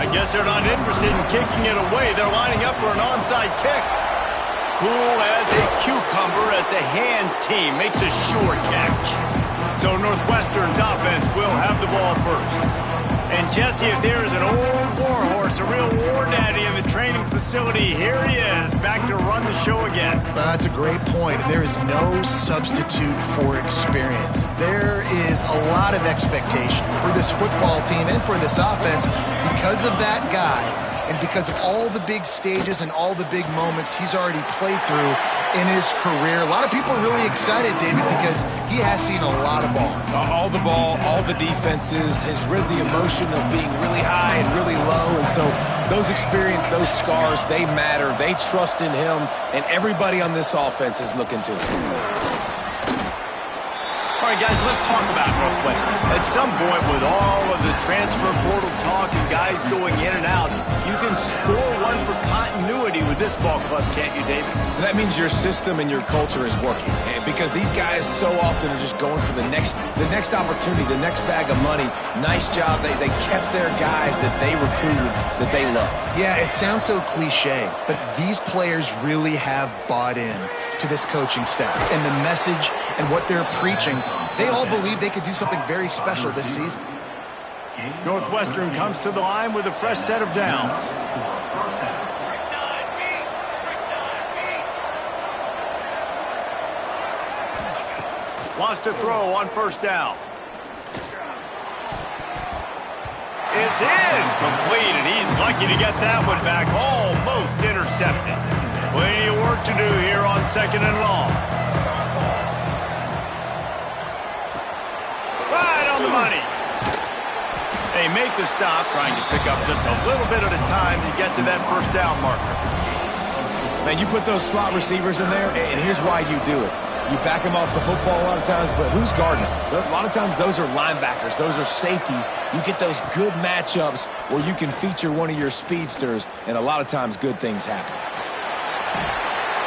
I guess they're not interested in kicking it away. They're lining up for an onside kick. Cool as a cucumber as the hands team makes a sure catch. So Northwestern's offense will have the ball first. And Jesse, if there is an old war horse, a real war daddy in the training facility, here he is, back to run the show again. Well, that's a great point. There is no substitute for experience. There is a lot of expectation for this football team and for this offense because of that guy. And because of all the big stages and all the big moments he's already played through in his career. A lot of people are really excited, David, because he has seen a lot of ball. All the ball, all the defenses, has rid the emotion of being really high and really low. And so those experience, those scars, they matter. They trust in him, and everybody on this offense is looking to him. All right, guys, let's talk about Northwestern. At some point, with all of the transfer portal talk and guys going in and out, you can score one for continuity with this ball club, can't you, David? That means your system and your culture is working. And because these guys so often are just going for the next opportunity, the next bag of money. Nice job. They kept their guys that they recruited, that they love. Yeah, it sounds so cliche, but these players really have bought in to this coaching staff and the message and what they're preaching. They all believe they could do something very special this season. Northwestern comes to the line with a fresh set of downs. Wants to throw on first down. It's incomplete, and he's lucky to get that one back. Almost intercepted. Plenty of work to do here on second and long. Right on the money. They make the stop, trying to pick up just a little bit at a time to get to that first down marker. Man, you put those slot receivers in there, and here's why you do it. You back them off the football a lot of times, but who's guarding them? A lot of times those are linebackers. Those are safeties. You get those good matchups where you can feature one of your speedsters, and a lot of times good things happen.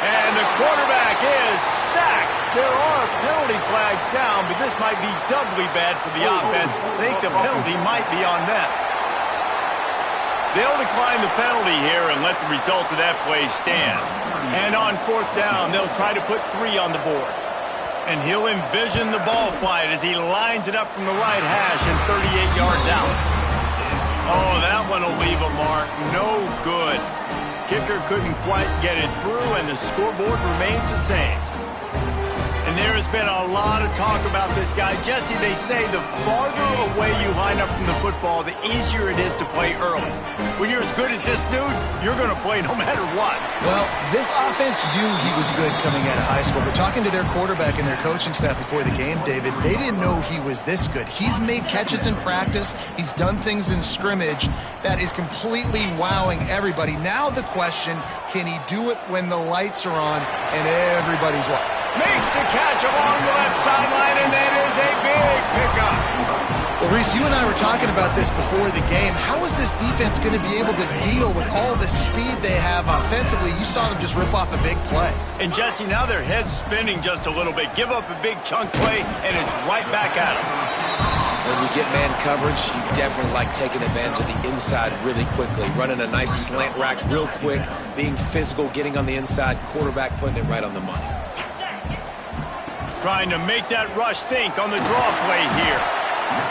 And the quarterback is sacked. There are penalty flags down, but this might be doubly bad for the offense. I think the penalty might be on them. They'll decline the penalty here and let the result of that play stand. And on fourth down, they'll try to put 3 on the board. And he'll envision the ball flight as he lines it up from the right hash and 38 yards out. Oh, that one will leave a mark. No good. Kicker couldn't quite get it through, and the scoreboard remains the same. And there has been a lot of talk about this guy. Jesse, they say the farther away you line up from the football, the easier it is to play early. When you're as good as this dude, you're going to play no matter what. Well, this offense knew he was good coming out of high school, but talking to their quarterback and their coaching staff before the game, David, they didn't know he was this good. He's made catches in practice. He's done things in scrimmage that is completely wowing everybody. Now the question, can he do it when the lights are on and everybody's watching? Makes the catch along the left sideline, and that is a big pickup. Well, Reese, you and I were talking about this before the game. How is this defense going to be able to deal with all the speed they have offensively? You saw them just rip off a big play. And, Jesse, now their head's spinning just a little bit. Give up a big chunk play, and it's right back at them. When you get man coverage, you definitely like taking advantage of the inside really quickly. Running a nice slant rack real quick, being physical, getting on the inside, quarterback putting it right on the money. Trying to make that rush think on the draw play here.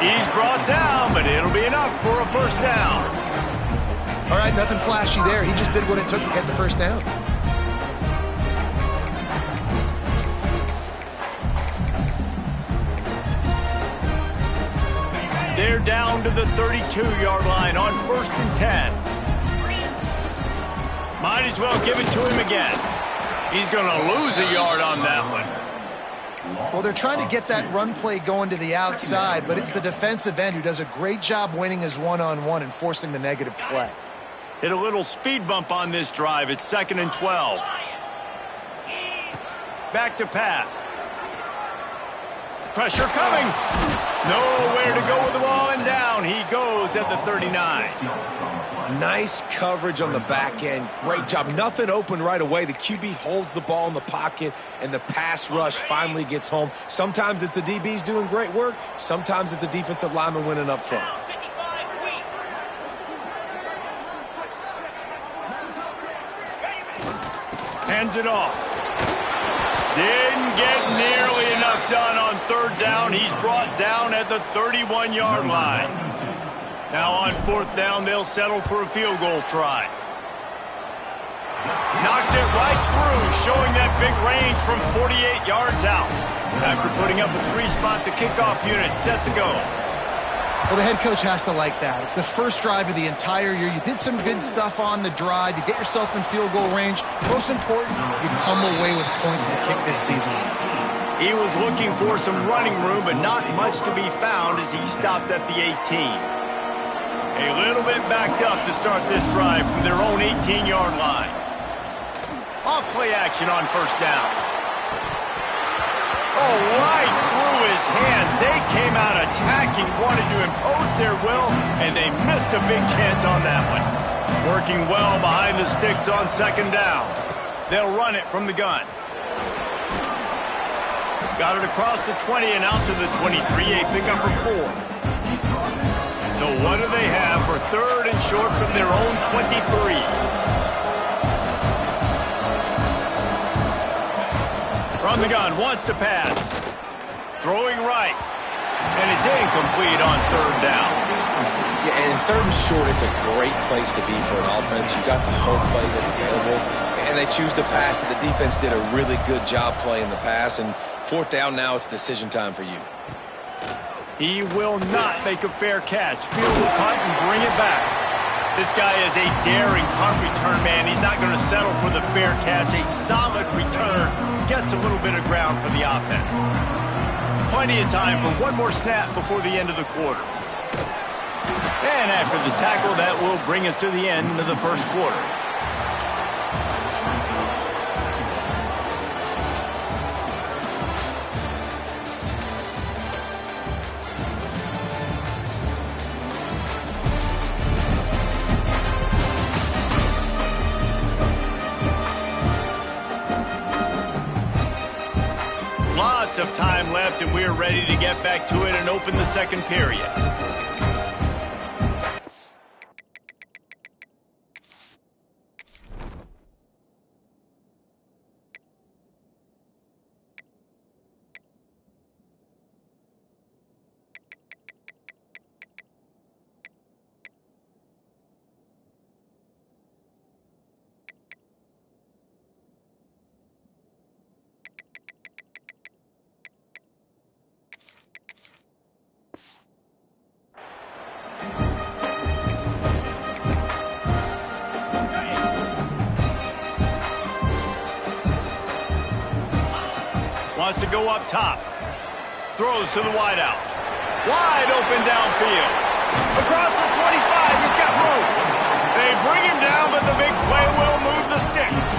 He's brought down, but it'll be enough for a first down. All right, nothing flashy there. He just did what it took to get the first down. They're down to the 32-yard line on 1st and 10. Might as well give it to him again. He's going to lose a yard on that one. Well, they're trying to get that run play going to the outside, but it's the defensive end who does a great job winning his one-on-one and forcing the negative play. Hit a little speed bump on this drive. It's 2nd and 12. Back to pass. Pressure coming. Nowhere to go with the ball, and down he goes at the 39. Nice coverage on the back end. Great job. Nothing open right away. The QB holds the ball in the pocket, and the pass rush finally gets home. Sometimes it's the DBs doing great work. Sometimes it's the defensive lineman winning up front. Hands it off. Didn't get nearly enough done on third down. He's brought down at the 31-yard line. Now on fourth down, they'll settle for a field goal try. Knocked it right through, showing that big range from 48 yards out. After putting up a three-spot, the kickoff unit set to go. Well, the head coach has to like that. It's the first drive of the entire year. You did some good stuff on the drive. You get yourself in field goal range. Most important, you come away with points to kick this season with. He was looking for some running room, but not much to be found as he stopped at the 18. A little bit backed up to start this drive from their own 18-yard line. Off play action on first down. Oh, right through his hands. They came out attacking, wanted to impose their will, and they missed a big chance on that one. Working well behind the sticks on second down. They'll run it from the gun. Got it across the 20 and out to the 23, a pickup for 4. So what do they have for third and short from their own 23? From the gun, wants to pass. Throwing right. And it's incomplete on third down. Yeah, and third and short, it's a great place to be for an offense. You've got the whole playbook available, and they choose to pass. The defense did a really good job playing the pass, and fourth down now, it's decision time for you. He will not make a fair catch. Field the punt and bring it back. This guy is a daring punt return man. He's not going to settle for the fair catch. A solid return gets a little bit of ground for the offense. Plenty of time for one more snap before the end of the quarter. And after the tackle, that will bring us to the end of the first quarter. Of time left, and we're ready to get back to it and open the second period. Wants to go up top. Throws to the wideout. Wide open downfield. Across the 25, he's got room. They bring him down, but the big play will move the sticks.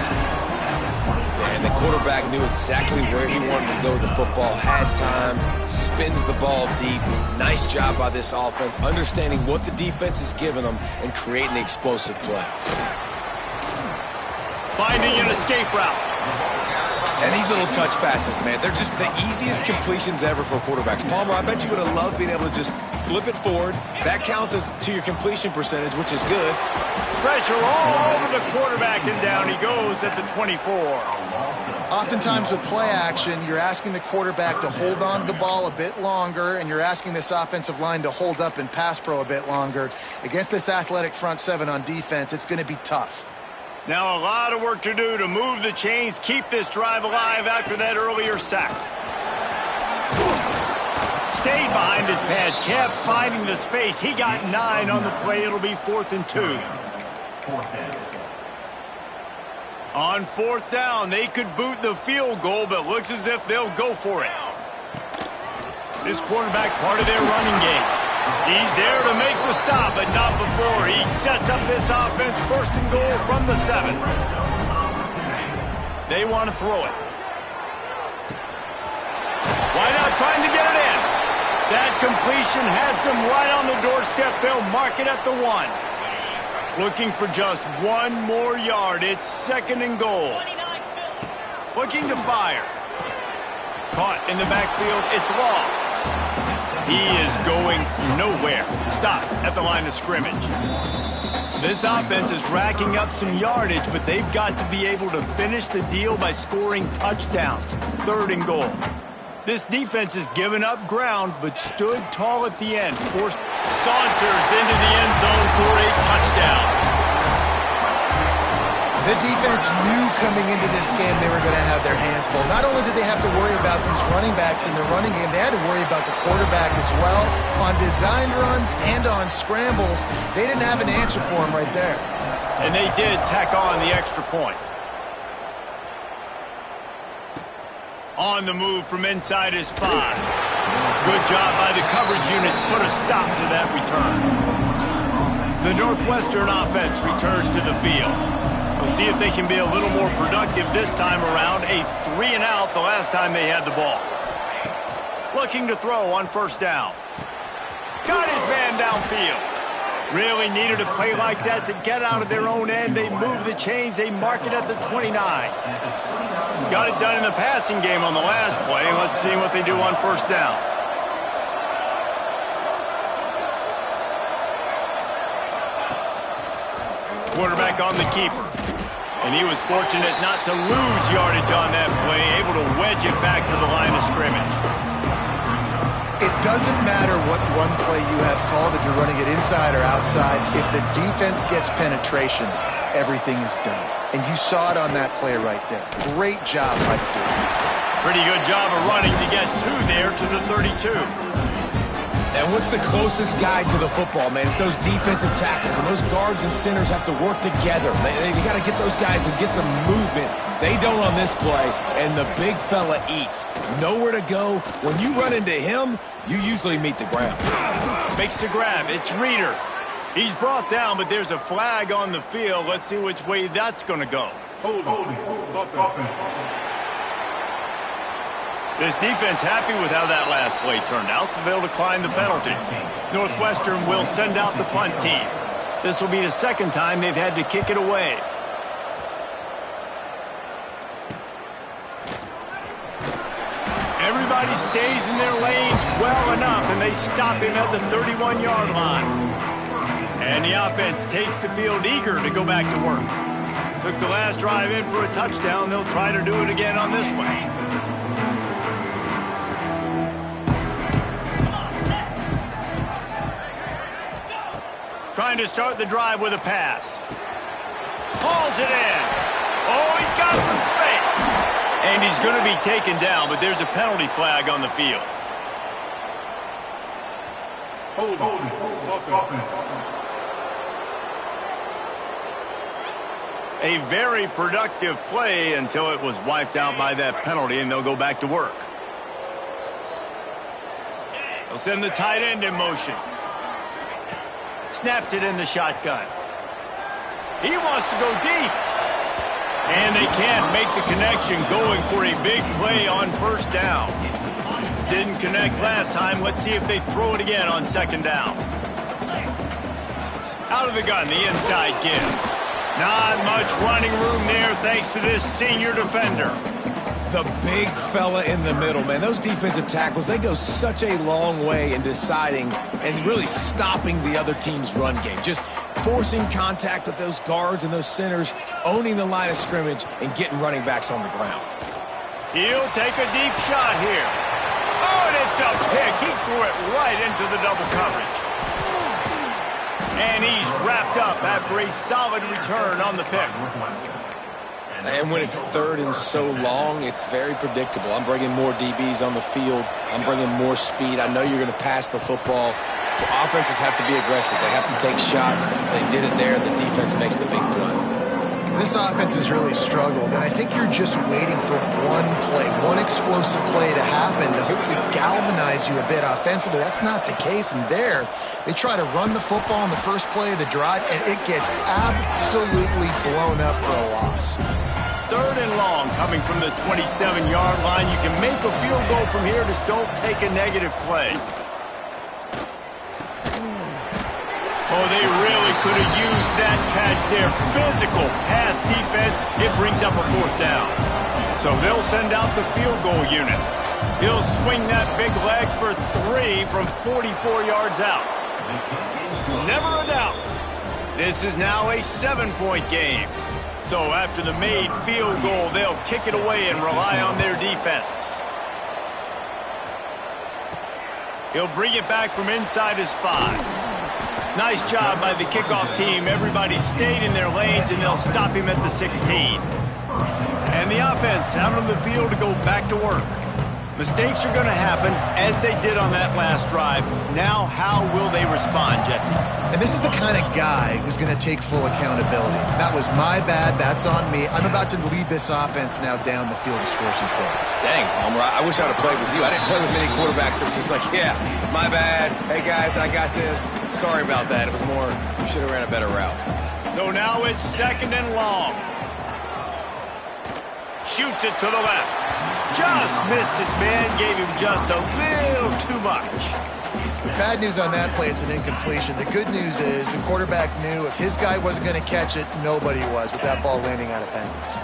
And the quarterback knew exactly where he wanted to go with the football, had time, spins the ball deep. Nice job by this offense, understanding what the defense is giving them and creating the explosive play. Finding an escape route. And these little touch passes, man, they're just the easiest completions ever for quarterbacks. Palmer, I bet you would have loved being able to just flip it forward. That counts as to your completion percentage, which is good. Pressure all over the quarterback, and down he goes at the 24. Oftentimes with play action, you're asking the quarterback to hold on to the ball a bit longer, and you're asking this offensive line to hold up in pass pro a bit longer. Against this athletic front seven on defense, it's going to be tough. Now a lot of work to do to move the chains, keep this drive alive after that earlier sack. Stayed behind his pads, kept finding the space. He got 9 on the play. It'll be 4th and 2. On 4th down, they could boot the field goal, but looks as if they'll go for it. This quarterback part of their running game. He's there to make the stop, but not before. He sets up this offense 1st and goal from the 7. They want to throw it. Wide out trying to get it in. That completion has them right on the doorstep. They'll mark it at the 1. Looking for just 1 more yard. It's 2nd and goal. Looking to fire. Caught in the backfield. It's Law. He is going nowhere. Stop at the line of scrimmage. This offense is racking up some yardage, but they've got to be able to finish the deal by scoring touchdowns. 3rd and goal. This defense has given up ground, but stood tall at the end. Forced saunters into the end zone for a touchdown. The defense knew coming into this game they were going to have their hands full. Not only did they have to worry about these running backs in the running game, they had to worry about the quarterback as well. On designed runs and on scrambles, they didn't have an answer for him right there. And they did tack on the extra point. On the move from inside his 5. Good job by the coverage unit to put a stop to that return. The Northwestern offense returns to the field. We'll see if they can be a little more productive this time around. A 3-and-out the last time they had the ball. Looking to throw on 1st down. Got his man downfield. Really needed a play like that to get out of their own end. They move the chains. They mark it at the 29. Got it done in the passing game on the last play. Let's see what they do on 1st down. Quarterback on the keeper. And he was fortunate not to lose yardage on that play, able to wedge it back to the line of scrimmage. It doesn't matter what run play you have called, if you're running it inside or outside. If the defense gets penetration, everything is done. And you saw it on that play right there. Great job by the defense. Pretty good job of running to get 2 there to the 32. And what's the closest guy to the football, man? It's those defensive tackles, and those guards and centers have to work together. They got to get those guys and get some movement. They don't on this play, and the big fella eats. Nowhere to go. When you run into him, you usually meet the ground. Makes the grab. It's Reeder. He's brought down, but there's a flag on the field. Let's see which way that's going to go. This defense happy with how that last play turned out, so they'll decline the penalty. Northwestern will send out the punt team. This will be the 2nd time they've had to kick it away. Everybody stays in their lanes well enough, and they stop him at the 31-yard line. And the offense takes the field eager to go back to work. Took the last drive in for a touchdown. They'll try to do it again on this one. Trying to start the drive with a pass. Hauls it in. Oh, he's got some space. And he's going to be taken down, but there's a penalty flag on the field. A very productive play until it was wiped out by that penalty, and they'll go back to work. They'll send the tight end in motion. Snaps it in the shotgun. He wants to go deep. And they can't make the connection, going for a big play on 1st down. Didn't connect last time. Let's see if they throw it again on 2nd down. Out of the gun, the inside give. Not much running room there thanks to this senior defender. The big fella in the middle, man. Those defensive tackles, they go such a long way in deciding and really stopping the other team's run game. Just forcing contact with those guards and those centers, owning the line of scrimmage, and getting running backs on the ground. He'll take a deep shot here. Oh, and it's a pick. He threw it right into the double coverage. And he's wrapped up after a solid return on the pick. And when it's 3rd and so long, it's very predictable. I'm bringing more DBs on the field. I'm bringing more speed. I know you're going to pass the football. Offenses have to be aggressive. They have to take shots. They did it there. The defense makes the big play. This offense has really struggled, and I think you're just waiting for one play, one explosive play to happen to hopefully galvanize you a bit offensively. That's not the case, and there they try to run the football in the first play of the drive, and it gets absolutely blown up for a loss. 3rd and long coming from the 27-yard line. You can make a field goal from here, just don't take a negative play. Oh, they really could have used that catch there. Physical pass defense. It brings up a 4th down. So they'll send out the field goal unit. He'll swing that big leg for 3 from 44 yards out. Never a doubt. This is now a 7-point game. So after the made field goal, they'll kick it away and rely on their defense. He'll bring it back from inside his 5. Nice job by the kickoff team. Everybody stayed in their lanes, and they'll stop him at the 16. And the offense out on the field to go back to work. Mistakes are going to happen, as they did on that last drive. Now, how will they respond, Jesse? And this is the kind of guy who's going to take full accountability. That was my bad. That's on me. I'm about to lead this offense now down the field to score some points. Dang, Palmer, I wish I would have played with you. I didn't play with many quarterbacks that were just like, yeah, my bad. Hey, guys, I got this. Sorry about that. It was more, you should have ran a better route. So now it's 2nd and long. Shoots it to the left. Just missed his man, gave him just a little too much. Bad news on that play, it's an incompletion. The good news is the quarterback knew if his guy wasn't going to catch it, nobody was with that ball landing out of bounds.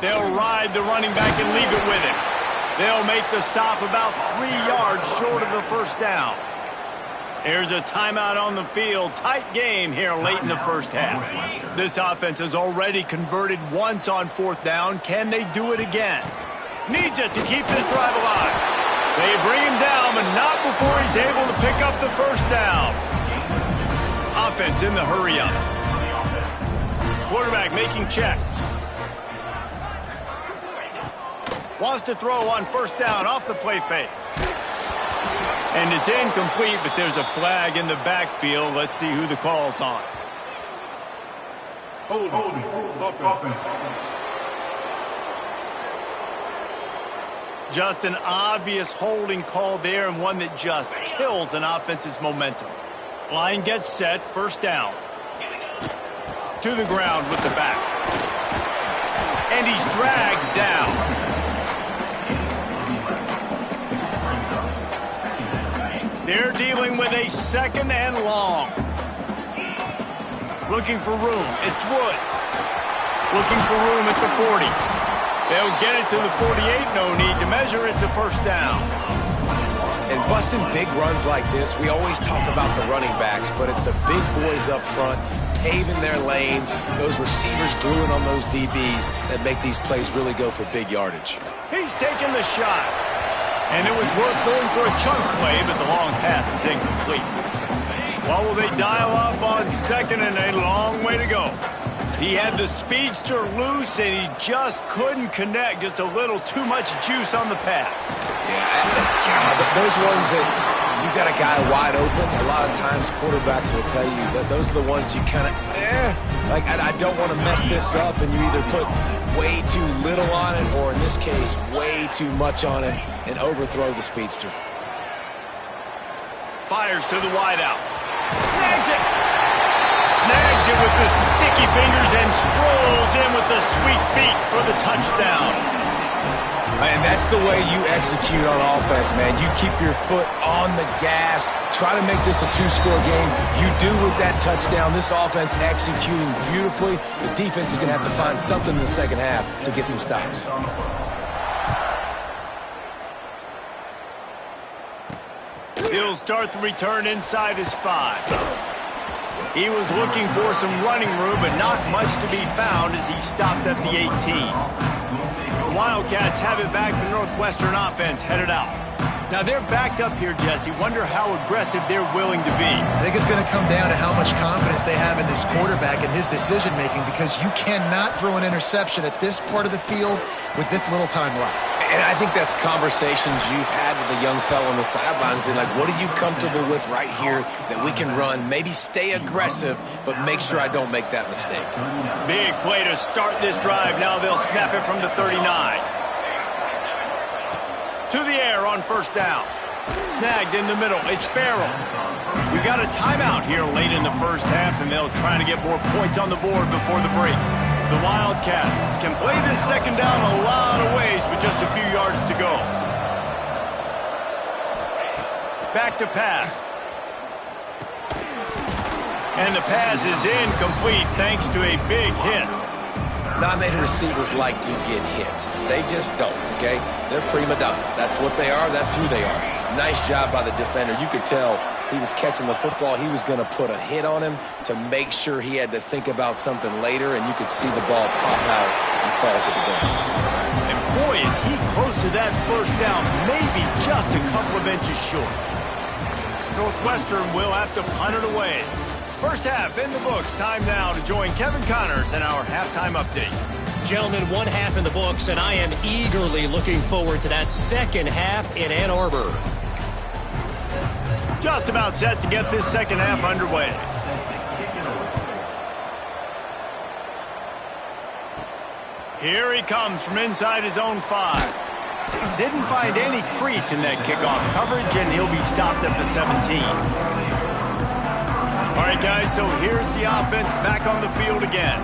They'll ride the running back and leave it with him. They'll make the stop about 3 yards short of the first down. There's a timeout on the field. Tight game here late in the first half. This offense has already converted once on 4th down. Can they do it again? Needs it to keep this drive alive. They bring him down, but not before he's able to pick up the first down. Offense in the hurry up. Quarterback making checks. Wants to throw on 1st down off the play fake. And it's incomplete, but there's a flag in the backfield. Let's see who the call's on. Hold offense. Just an obvious holding call there, and one that just kills an offense's momentum. Line gets set, 1st down. To the ground with the back. And he's dragged down. They're dealing with a 2nd and long. Looking for room. It's Woods. Looking for room at the 40. They'll get it to the 48. No need to measure. It's a 1st down. And busting big runs like this, we always talk about the running backs, but it's the big boys up front, paving their lanes, those receivers gluing on those DBs that make these plays really go for big yardage. He's taking the shot. And it was worth going for a chunk play, but the long pass is incomplete. What will they dial up on 2nd and a long way to go? He had the speedster loose, and he just couldn't connect. Just a little too much juice on the pass. Yeah, those ones that you got a guy wide open, a lot of times quarterbacks will tell you that those are the ones you kind of, like I don't want to mess this up, and you either put way too little on it, or in this case, way too much on it, and overthrow the speedster. Fires to the wideout. Snags it. Snags it with the sticky fingers and strolls in with the sweet feet for the touchdown. And that's the way you execute on offense, man. You keep your foot on the gas. Try to make this a 2-score game. You do with that touchdown. This offense executing beautifully. The defense is going to have to find something in the 2nd half to get some stops. He'll start the return inside his 5. He was looking for some running room, but not much to be found as he stopped at the 18. The Wildcats have it back. The Northwestern offense headed out. Now they're backed up here, Jesse. Wonder how aggressive they're willing to be. I think it's going to come down to how much confidence they have in this quarterback and his decision-making, because you cannot throw an interception at this part of the field with this little time left. And I think that's conversations you've had with a young fellow on the sidelines, being like, what are you comfortable with right here that we can run? Maybe stay aggressive, but make sure I don't make that mistake. Big play to start this drive. Now they'll snap it from the 39. To the air on 1st down. Snagged in the middle. It's Farrell. We got a timeout here late in the first half, and they'll try to get more points on the board before the break. The Wildcats can play this 2nd down a lot of ways with just a few yards to go. Back to pass. And the pass is incomplete thanks to a big hit. Nominated receivers like to get hit. They just don't, okay? They're prima donnas. That's what they are. That's who they are. Nice job by the defender. You could tell he was catching the football, he was going to put a hit on him to make sure he had to think about something later, and you could see the ball pop out and fall to the ground. And boy, is he close to that first down, maybe just a couple of inches short. Northwestern will have to punt it away. First half in the books. Time now to join Kevin Connors in our halftime update. Gentlemen, one half in the books, and I am eagerly looking forward to that second half in Ann Arbor. Just about set to get this second half underway. Here he comes from inside his own 5. Didn't find any crease in that kickoff coverage, and he'll be stopped at the 17. All right, guys, so here's the offense back on the field again.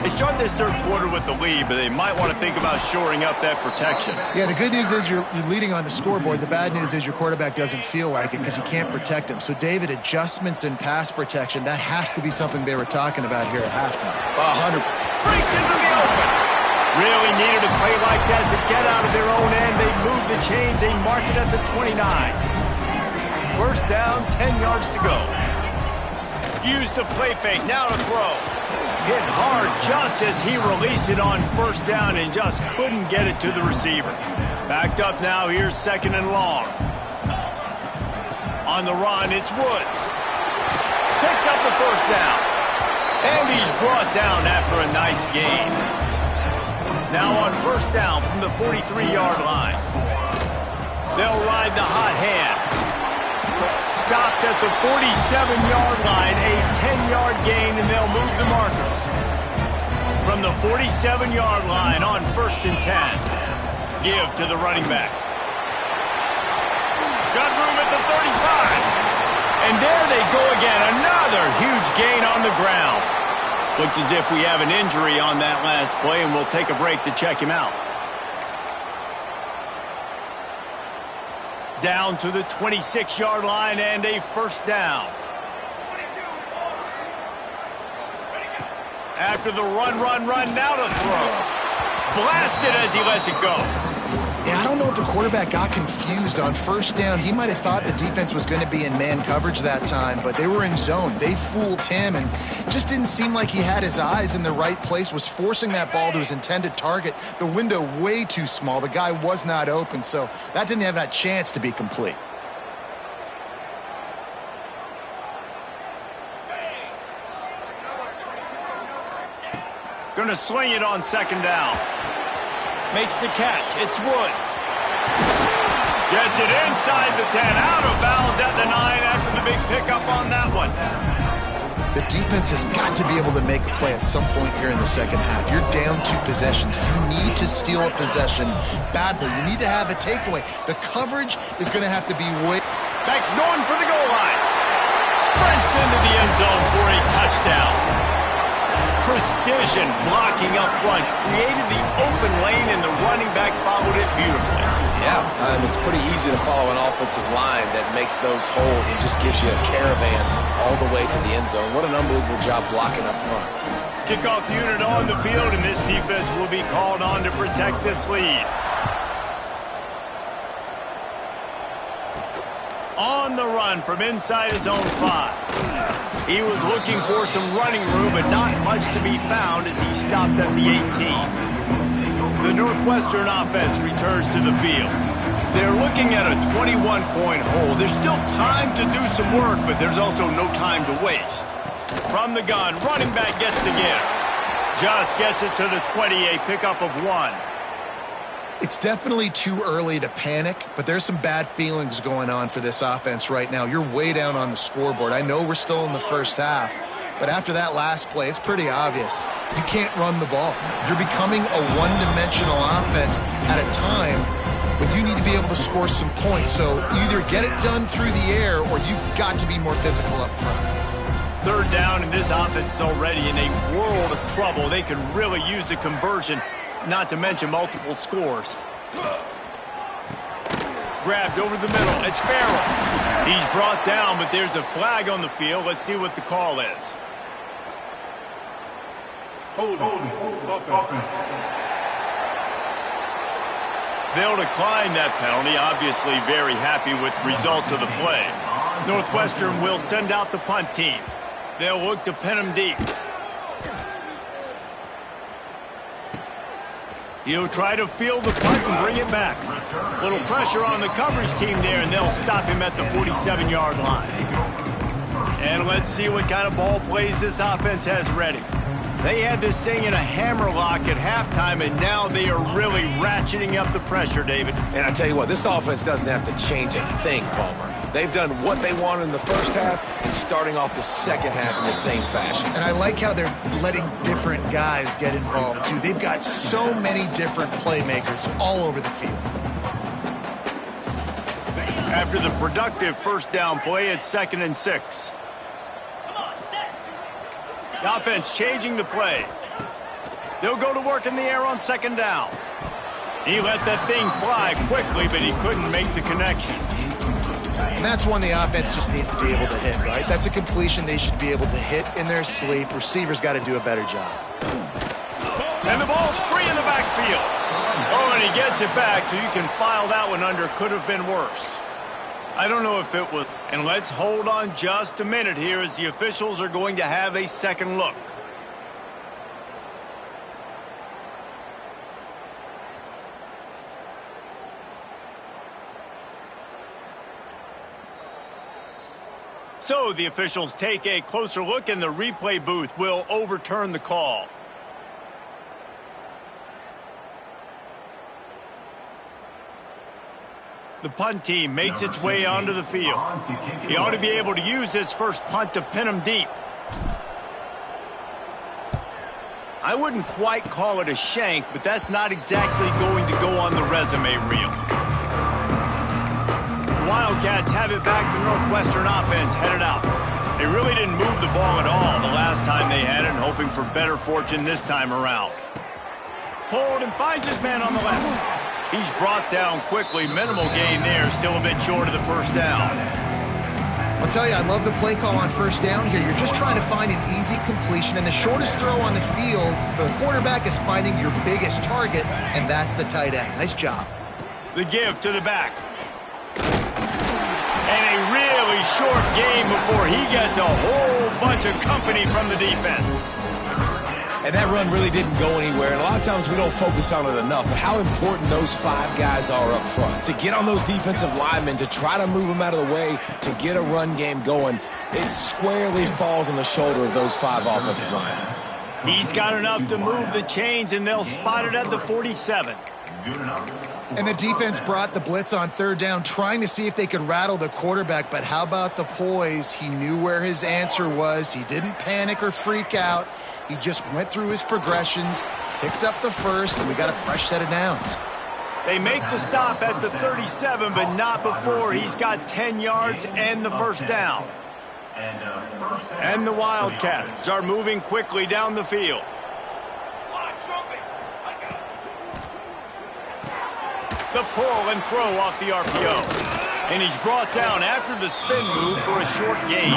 They start this third quarter with the lead, but they might want to think about shoring up that protection. Yeah, the good news is you're leading on the scoreboard. The bad news is your quarterback doesn't feel like it because you can't protect him. So, David, adjustments in pass protection, that has to be something they were talking about here at halftime. 100. Breaks into the open. Really needed a play like that to get out of their own end. They move the chains. They mark it at the 29. First down, 10 yards to go. Use the play fake. Now to throw. Hit hard just as he released it on first down and just couldn't get it to the receiver. Backed up now. Here's second and long. On the run, it's Woods. Picks up the first down. And he's brought down after a nice gain. Now on first down from the 43-yard line. They'll ride the hot hand. Stopped at the 47-yard line, a 10-yard gain, and they'll move the markers. From the 47-yard line on first and 10. Give to the running back. Got room at the 35. And there they go again, another huge gain on the ground. Looks as if we have an injury on that last play, and we'll take a break to check him out. Down to the 26-yard line and a first down. After the run, now to throw. Blasted as he lets it go. Yeah, I don't know if the quarterback got confused on first down. He might have thought the defense was going to be in man coverage that time, but they were in zone. They fooled him and just didn't seem like he had his eyes in the right place, was forcing that ball to his intended target. The window way too small. The guy was not open, so that didn't have that chance to be complete. Going to sling it on second down. Makes the catch. It's Woods. Gets it inside the 10. Out of bounds at the 9 after the big pickup on that one. The defense has got to be able to make a play at some point here in the second half. You're down 2 possessions. You need to steal a possession badly. You need to have a takeaway. The coverage is going to have to be way... Back's going for the goal line. Sprints into the end zone for a touchdown. Precision blocking up front, created the open lane, and the running back followed it beautifully. Yeah, it's pretty easy to follow an offensive line that makes those holes and just gives you a caravan all the way to the end zone. What an unbelievable job blocking up front. Kickoff unit on the field, and this defense will be called on to protect this lead. On the run from inside his own 5. He was looking for some running room, but not much to be found as he stopped at the 18. The Northwestern offense returns to the field. They're looking at a 21-point hole. There's still time to do some work, but there's also no time to waste. From the gun, running back gets the give. Just gets it to the 20, a pickup of 1. It's definitely too early to panic, but there's some bad feelings going on for this offense right now. You're way down on the scoreboard. I know we're still in the first half, but after that last play, it's pretty obvious. You can't run the ball. You're becoming a one-dimensional offense at a time when you need to be able to score some points. So either get it done through the air or you've got to be more physical up front. Third down, and this offense is already in a world of trouble. They could really use a conversion, not to mention multiple scores. Grabbed over the middle. It's Farrell. He's brought down, but there's a flag on the field. Let's see what the call is. Hold offense. They'll decline that penalty. Obviously very happy with results of the play. Northwestern will send out the punt team. They'll look to pin him deep. He'll try to field the punt and bring it back. Little pressure on the coverage team there, and they'll stop him at the 47-yard line. And let's see what kind of ball plays this offense has ready. They had this thing in a hammerlock at halftime, and now they are really ratcheting up the pressure, David. And I tell you what, this offense doesn't have to change a thing, Palmer. They've done what they wanted in the first half and starting off the second half in the same fashion. And I like how they're letting different guys get involved, too. They've got so many different playmakers all over the field. After the productive first down play, it's 2nd and 6. The offense changing the play. They'll go to work in the air on 2nd down. He let that thing fly quickly, but he couldn't make the connection. And that's one the offense just needs to be able to hit, right? That's a completion they should be able to hit in their sleep. Receivers got to do a better job. And the ball's free in the backfield. Oh, and he gets it back, so you can file that one under. Could have been worse. I don't know if it was. And let's hold on just a minute here as the officials are going to have a second look. So the officials take a closer look, and the replay booth will overturn the call. The punt team makes its way onto the field. He ought to be able to use his first punt to pin him deep. I wouldn't quite call it a shank, but that's not exactly going to go on the resume reel. The Wildcats have it back. The Northwestern offense headed out. They really didn't move the ball at all the last time they had it, and hoping for better fortune this time around. Pulled and finds his man on the left. He's brought down quickly. Minimal gain there. Still a bit short of the first down. I'll tell you, I love the play call on first down here. You're just trying to find an easy completion, and the shortest throw on the field for the quarterback is finding your biggest target, and that's the tight end. Nice job. The give to the back. And a really short game before he gets a whole bunch of company from the defense. And that run really didn't go anywhere, and a lot of times we don't focus on it enough, but how important those 5 guys are up front. To get on those defensive linemen, to try to move them out of the way, to get a run game going, it squarely falls on the shoulder of those 5 offensive linemen. He's got enough to move the chains, and they'll spot it at the 47. And the defense brought the blitz on third down, trying to see if they could rattle the quarterback, but how about the poise? He knew where his answer was. He didn't panic or freak out. He just went through his progressions, picked up the first, and we got a fresh set of downs. They make the stop at the 37, but not before he's got 10 yards and the first down. And the Wildcats are moving quickly down the field. The pull and throw off the RPO. And he's brought down after the spin move for a short gain.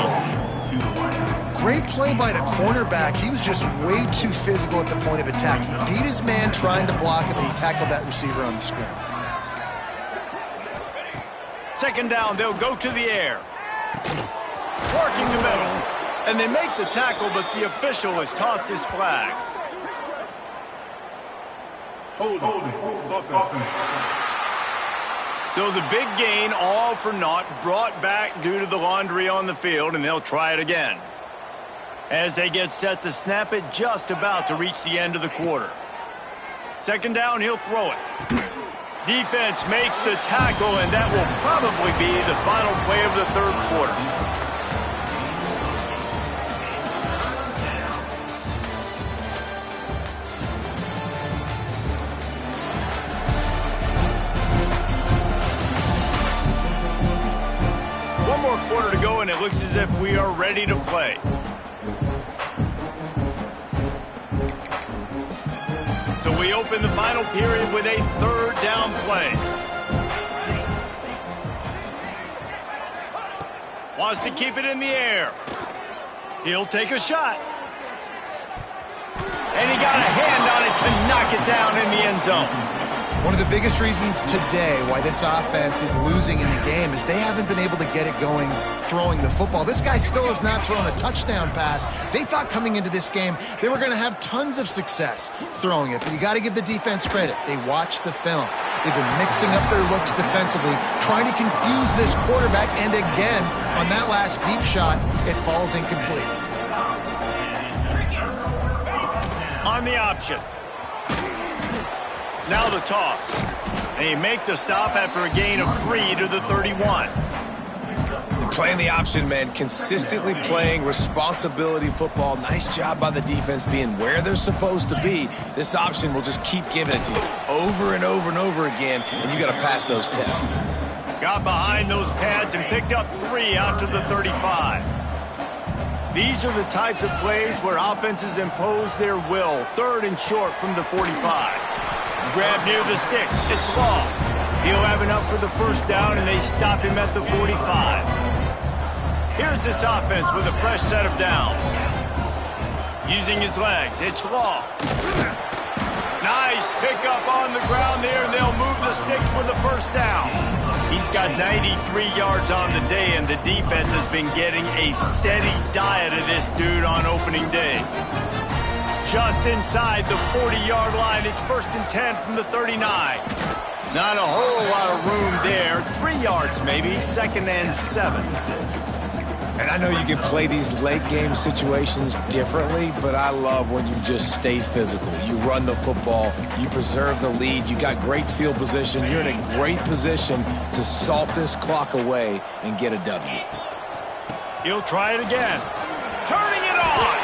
Great play by the cornerback. He was just way too physical at the point of attack. He beat his man trying to block him, and he tackled that receiver on the screen. 2nd down, they'll go to the air. Working the middle. And they make the tackle, but the official has tossed his flag. Holding. So the big gain, all for naught, brought back due to the laundry on the field, and they'll try it again. As they get set to snap it, just about to reach the end of the quarter. 2nd down, he'll throw it. Defense makes the tackle, and that will probably be the final play of the 3rd quarter. One more quarter to go, and it looks as if we are ready to play. So we open the final period with a 3rd down play. Wants to keep it in the air. He'll take a shot. And he got a hand on it to knock it down in the end zone. One of the biggest reasons today why this offense is losing in the game is they haven't been able to get it going throwing the football. This guy still has not thrown a touchdown pass. They thought coming into this game they were going to have tons of success throwing it, but you got to give the defense credit. They watched the film. They've been mixing up their looks defensively, trying to confuse this quarterback, and again, on that last deep shot, it falls incomplete. On the option. Now the toss. They make the stop after a gain of 3 to the 31. They're playing the option, man. Consistently playing responsibility football. Nice job by the defense being where they're supposed to be. This option will just keep giving it to you over and over and over again, and you got to pass those tests. Got behind those pads and picked up 3 out to the 35. These are the types of plays where offenses impose their will. 3rd and short from the 45. Grab near the sticks. It's ball. He'll have enough for the first down, and they stop him at the 45. Here's this offense with a fresh set of downs. Using his legs. It's long. Nice pickup on the ground there, and they'll move the sticks with the first down. He's got 93 yards on the day, and the defense has been getting a steady diet of this dude on opening day. Just inside the 40-yard line. It's 1st and 10 from the 39. Not a whole lot of room there. 3 yards maybe. 2nd and 7. And I know you can play these late-game situations differently, but I love when you just stay physical. You run the football. You preserve the lead. You got great field position. You're in a great position to salt this clock away and get a W. He'll try it again. Turning it on.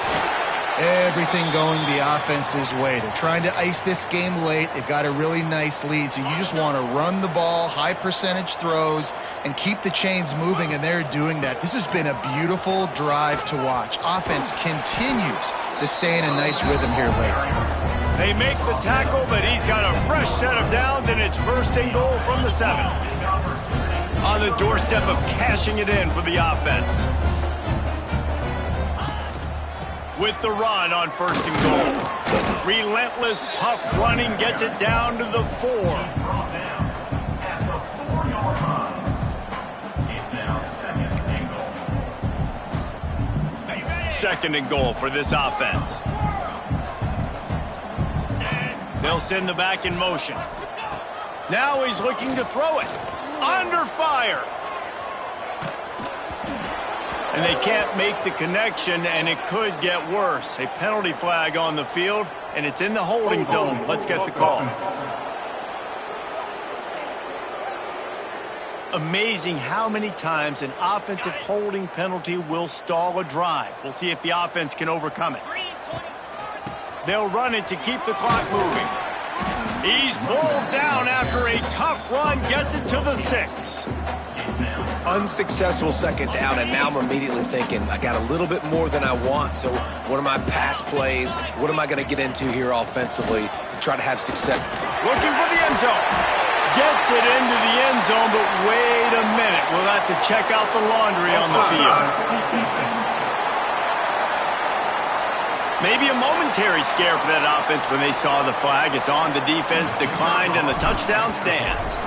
Everything going the offense's way. They're trying to ice this game late. They've got a really nice lead, so you just want to run the ball, high percentage throws, and keep the chains moving, and they're doing that. This has been a beautiful drive to watch. Offense continues to stay in a nice rhythm here late. They make the tackle, but he's got a fresh set of downs, and it's 1st and goal from the 7. On the doorstep of cashing it in for the offense. With the run on 1st and goal. Relentless, tough running gets it down to the 4. 2nd and goal for this offense. They'll send the back in motion. Now he's looking to throw it. Under fire. And they can't make the connection, and it could get worse. A penalty flag on the field, and it's in the holding zone. Let's get the call. Amazing how many times an offensive holding penalty will stall a drive. We'll see if the offense can overcome it. They'll run it to keep the clock moving. He's pulled down after a tough run, gets it to the 6. Unsuccessful 2nd down, and now I'm immediately thinking, I got a little bit more than I want, so what are my pass plays? What am I going to get into here offensively to try to have success? Looking for the end zone. Gets it into the end zone, but wait a minute. We'll have to check out the laundry on the field. Maybe a momentary scare for that offense when they saw the flag. It's on the defense, declined, and the touchdown stands.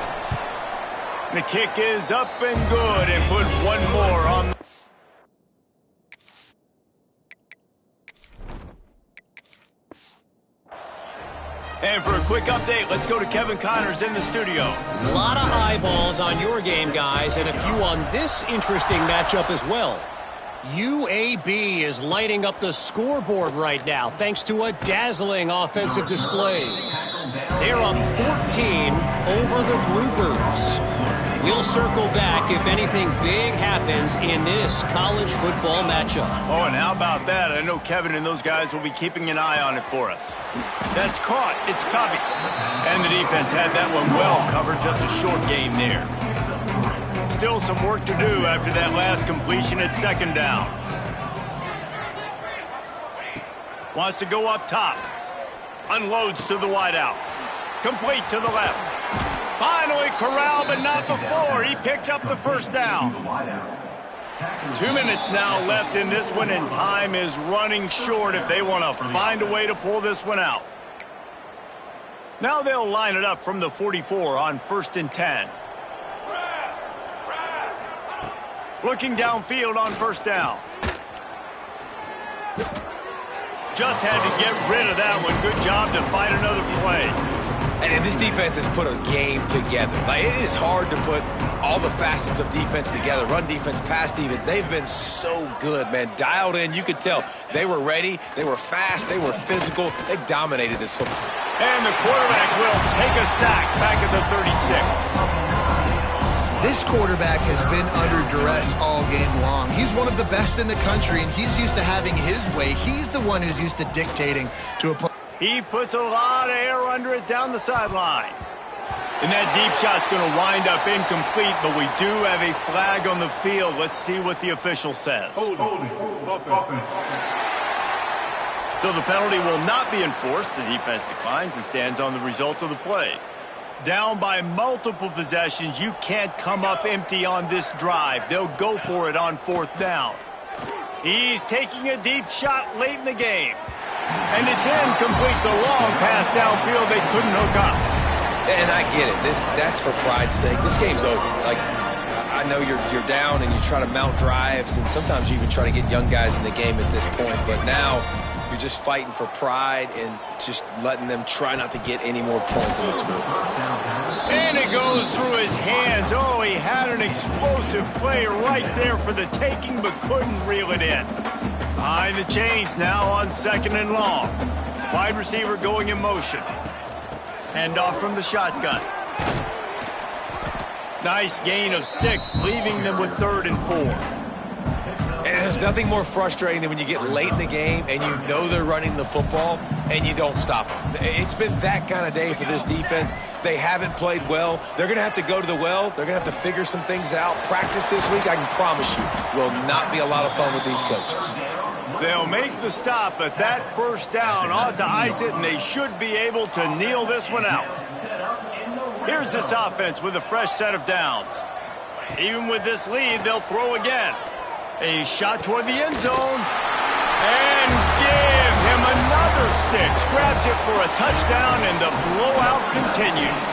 The kick is up and good, and put one more on the... And for a quick update, let's go to Kevin Connors in the studio. A lot of eyeballs on your game, guys, and a few on this interesting matchup as well. UAB is lighting up the scoreboard right now thanks to a dazzling offensive display. They're up 14 over the Bluebirds. We'll circle back if anything big happens in this college football matchup. Oh, and how about that? I know Kevin and those guys will be keeping an eye on it for us. That's caught. It's Covey. And the defense had that one well covered. Just a short game there. Still some work to do after that last completion at 2nd down. Wants to go up top. Unloads to the wideout. Complete to the left. Finally corralled, but not before. He picks up the first down. 2 minutes now left in this one, and time is running short if they want to find a way to pull this one out. Now they'll line it up from the 44 on 1st and 10. Looking downfield on 1st down. Just had to get rid of that one. Good job to find another play. And this defense has put a game together. Like, it is hard to put all the facets of defense together. Run defense, pass defense. They've been so good, man. Dialed in. You could tell they were ready. They were fast. They were physical. They dominated this football. And the quarterback will take a sack back at the 36. This quarterback has been under duress all game long. He's one of the best in the country, and he's used to having his way. He's the one who's used to dictating to a player. He puts a lot of air under it down the sideline. And that deep shot's going to wind up incomplete, but we do have a flag on the field. Let's see what the official says. Holding. Offense. So the penalty will not be enforced. The defense declines and stands on the result of the play. Down by multiple possessions, you can't come up empty on this drive. They'll go for it on 4th down. He's taking a deep shot late in the game. And it's incomplete. The long pass downfield they couldn't hook up. And I get it. That's for pride's sake. This game's over. Like, I know you're down and you try to mount drives, and sometimes you even try to get young guys in the game at this point. But now you're just fighting for pride and just letting them try not to get any more points in the score. And it goes through his hands. Oh, he had an explosive play right there for the taking, but couldn't reel it in. Behind the chains now on 2nd and long. Wide receiver going in motion. Handoff from the shotgun. Nice gain of 6, leaving them with 3rd and 4. And there's nothing more frustrating than when you get late in the game and you know they're running the football and you don't stop them. It's been that kind of day for this defense. They haven't played well. They're going to have to go to the well. They're going to have to figure some things out. Practice this week, I can promise you, will not be a lot of fun with these coaches. They'll make the stop, but that 1st down ought to ice it, and they should be able to kneel this one out. Here's this offense with a fresh set of downs. Even with this lead, they'll throw again. A shot toward the end zone. And give him another 6. Grabs it for a touchdown, and the blowout continues.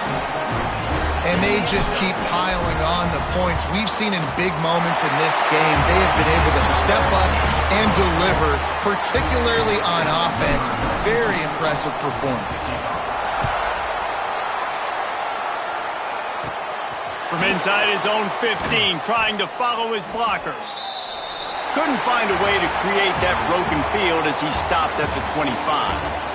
And they just keep piling on the points. We've seen in big moments in this game, they have been able to step up and deliver, particularly on offense. Very impressive performance. From inside his own 15, trying to follow his blockers. Couldn't find a way to create that broken field as he stopped at the 25.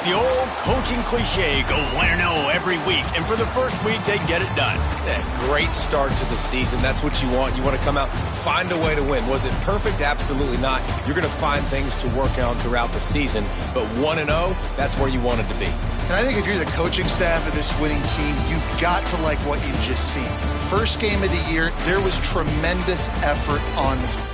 The old coaching cliche, go 1-0 every week, and for the first week, they get it done. Yeah, great start to the season. That's what you want. You want to come out, find a way to win. Was it perfect? Absolutely not. You're going to find things to work on throughout the season, but 1-0, that's where you wanted to be. And I think if you're the coaching staff of this winning team, you've got to like what you've just seen. First game of the year, there was tremendous effort on the field.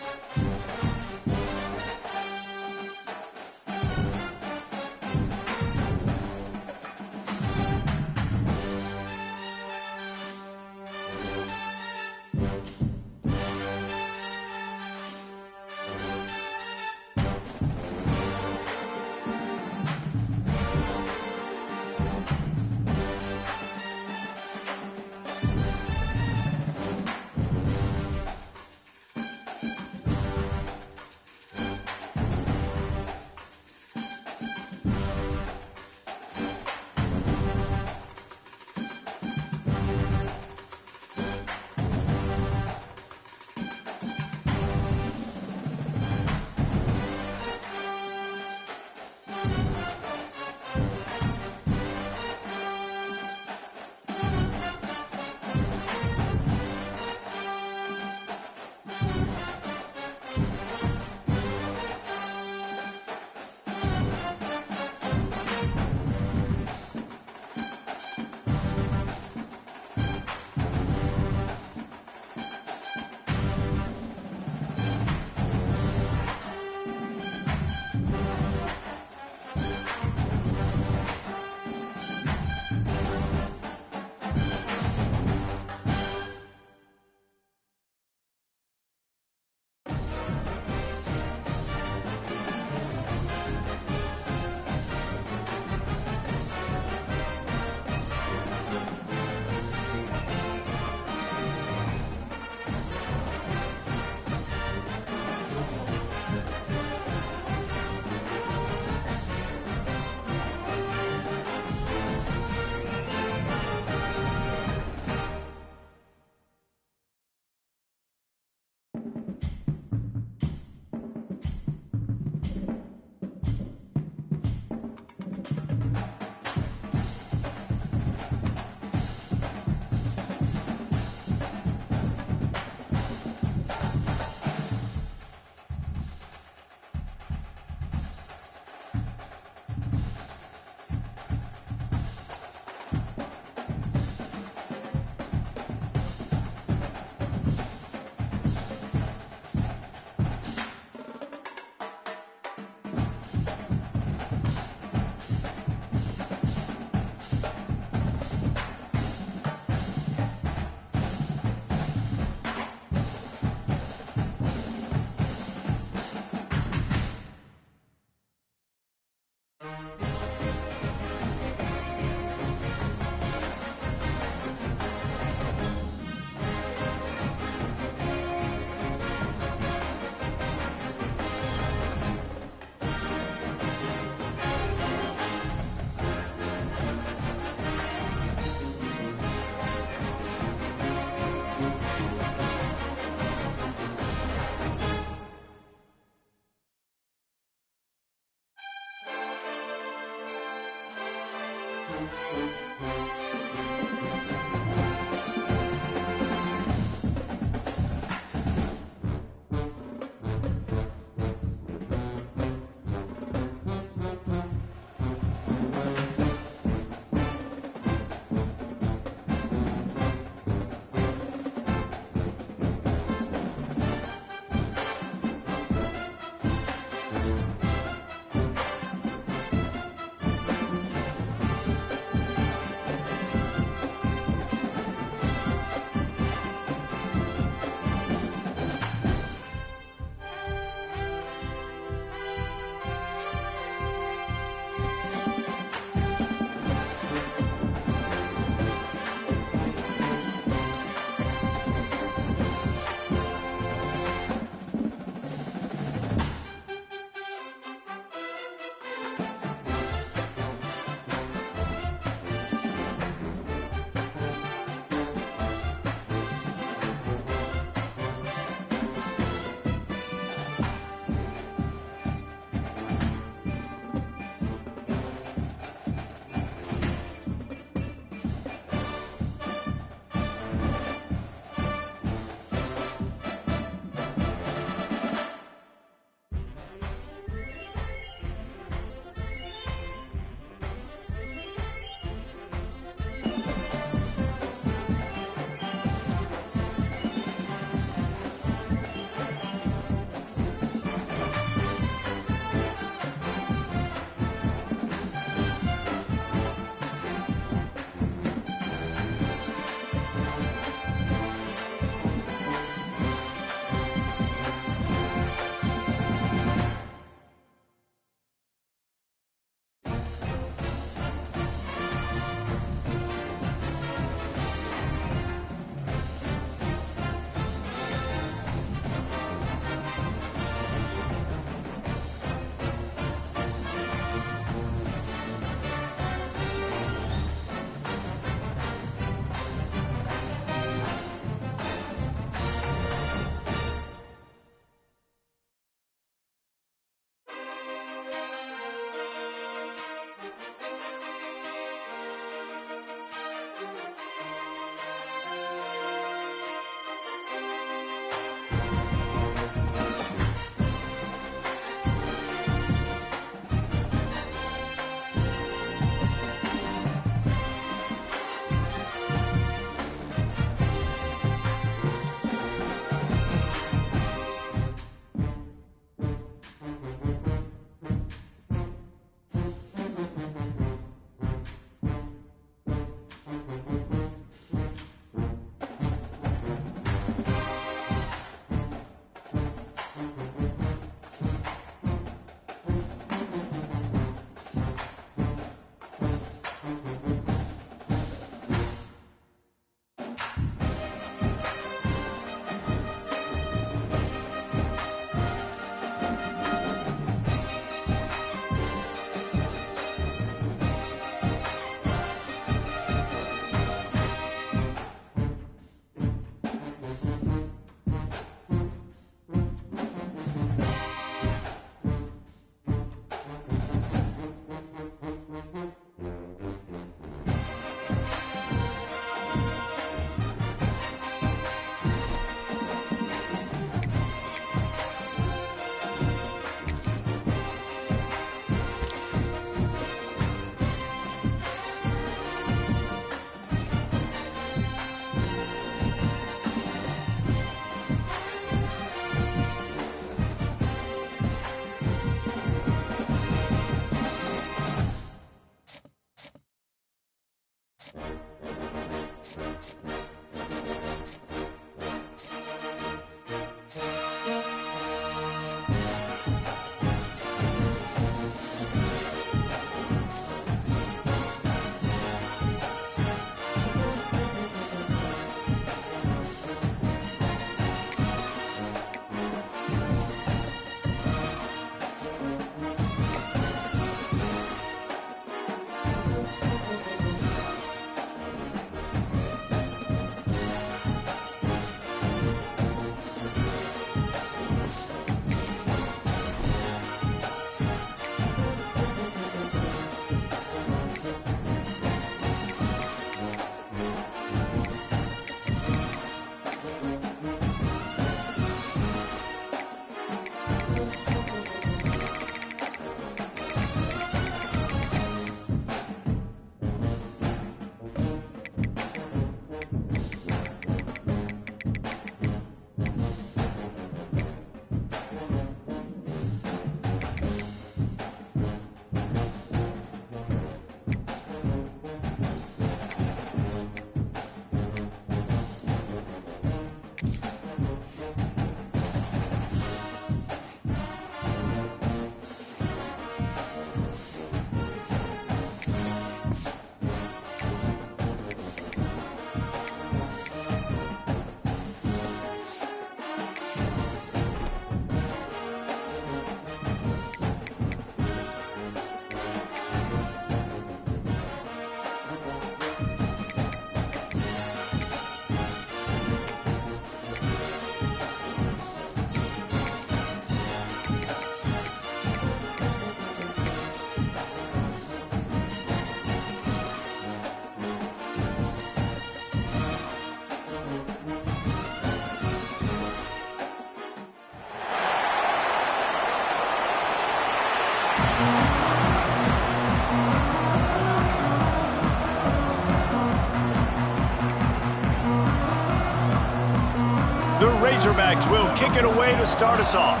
Razorbacks will kick it away to start us off.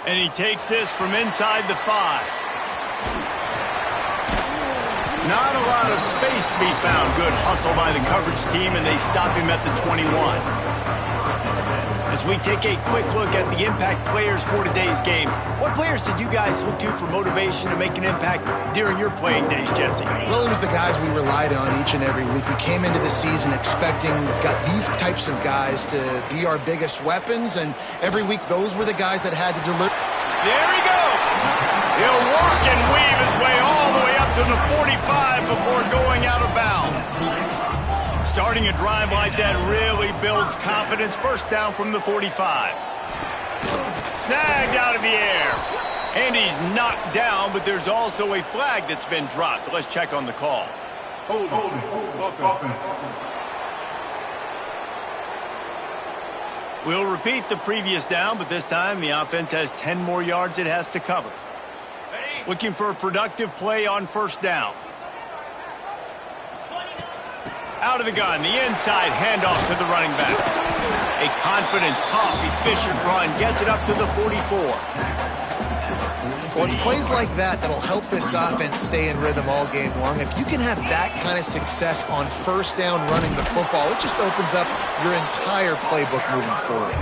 And he takes this from inside the 5. Not a lot of space to be found. Good hustle by the coverage team, and they stop him at the 21. As we take a quick look at the impact players for today's game, what players did you guys look to for motivation to make an impact during your playing days, Jesse? Well, it was the guys we relied on each and every week. We came into the season expecting these types of guys to be our biggest weapons, and every week those were the guys that had to deliver. There he goes! He'll work and weave his way all the way up to the 45 before going out of bounds. Starting a drive like that really builds confidence. First down from the 45. Snagged out of the air. And he's knocked down, but there's also a flag that's been dropped. Let's check on the call. Hold it. We'll repeat the previous down, but this time the offense has 10 more yards it has to cover. Looking for a productive play on first down. Out of the gun, the inside handoff to the running back. A confident, tough, efficient run gets it up to the 44. Well, it's plays like that that'll help this offense stay in rhythm all game long. If you can have that kind of success on first down running the football, it just opens up your entire playbook moving forward.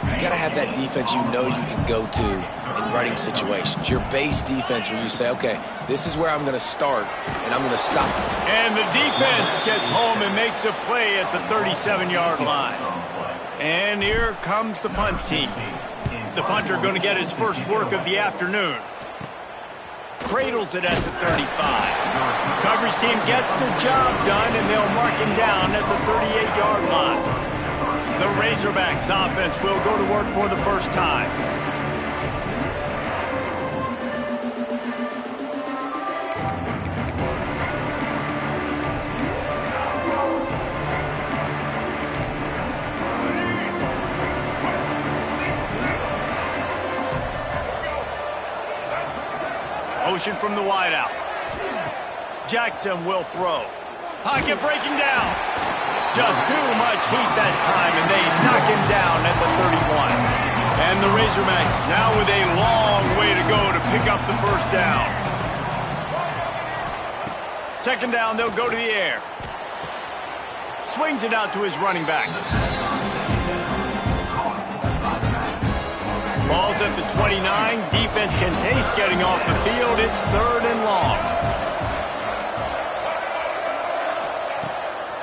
You got to have that defense you know you can go to in running situations. Your base defense where you say, okay, this is where I'm going to start, and I'm going to stop. And the defense gets home and makes a play at the 37-yard line. And here comes the punt team. The punter going to get his first work of the afternoon. Cradles it at the 35. Coverage team gets the job done, and they'll mark him down at the 38-yard line. The Razorbacks offense will go to work for the first time. Motion from the wideout. Jackson will throw. Pocket breaking down. Just too much heat that time, and they knock him down at the 31. And the Razorbacks now with a long way to go to pick up the first down. Second down, they'll go to the air. Swings it out to his running back. Ball's at the 29. Defense can taste getting off the field. It's third and long.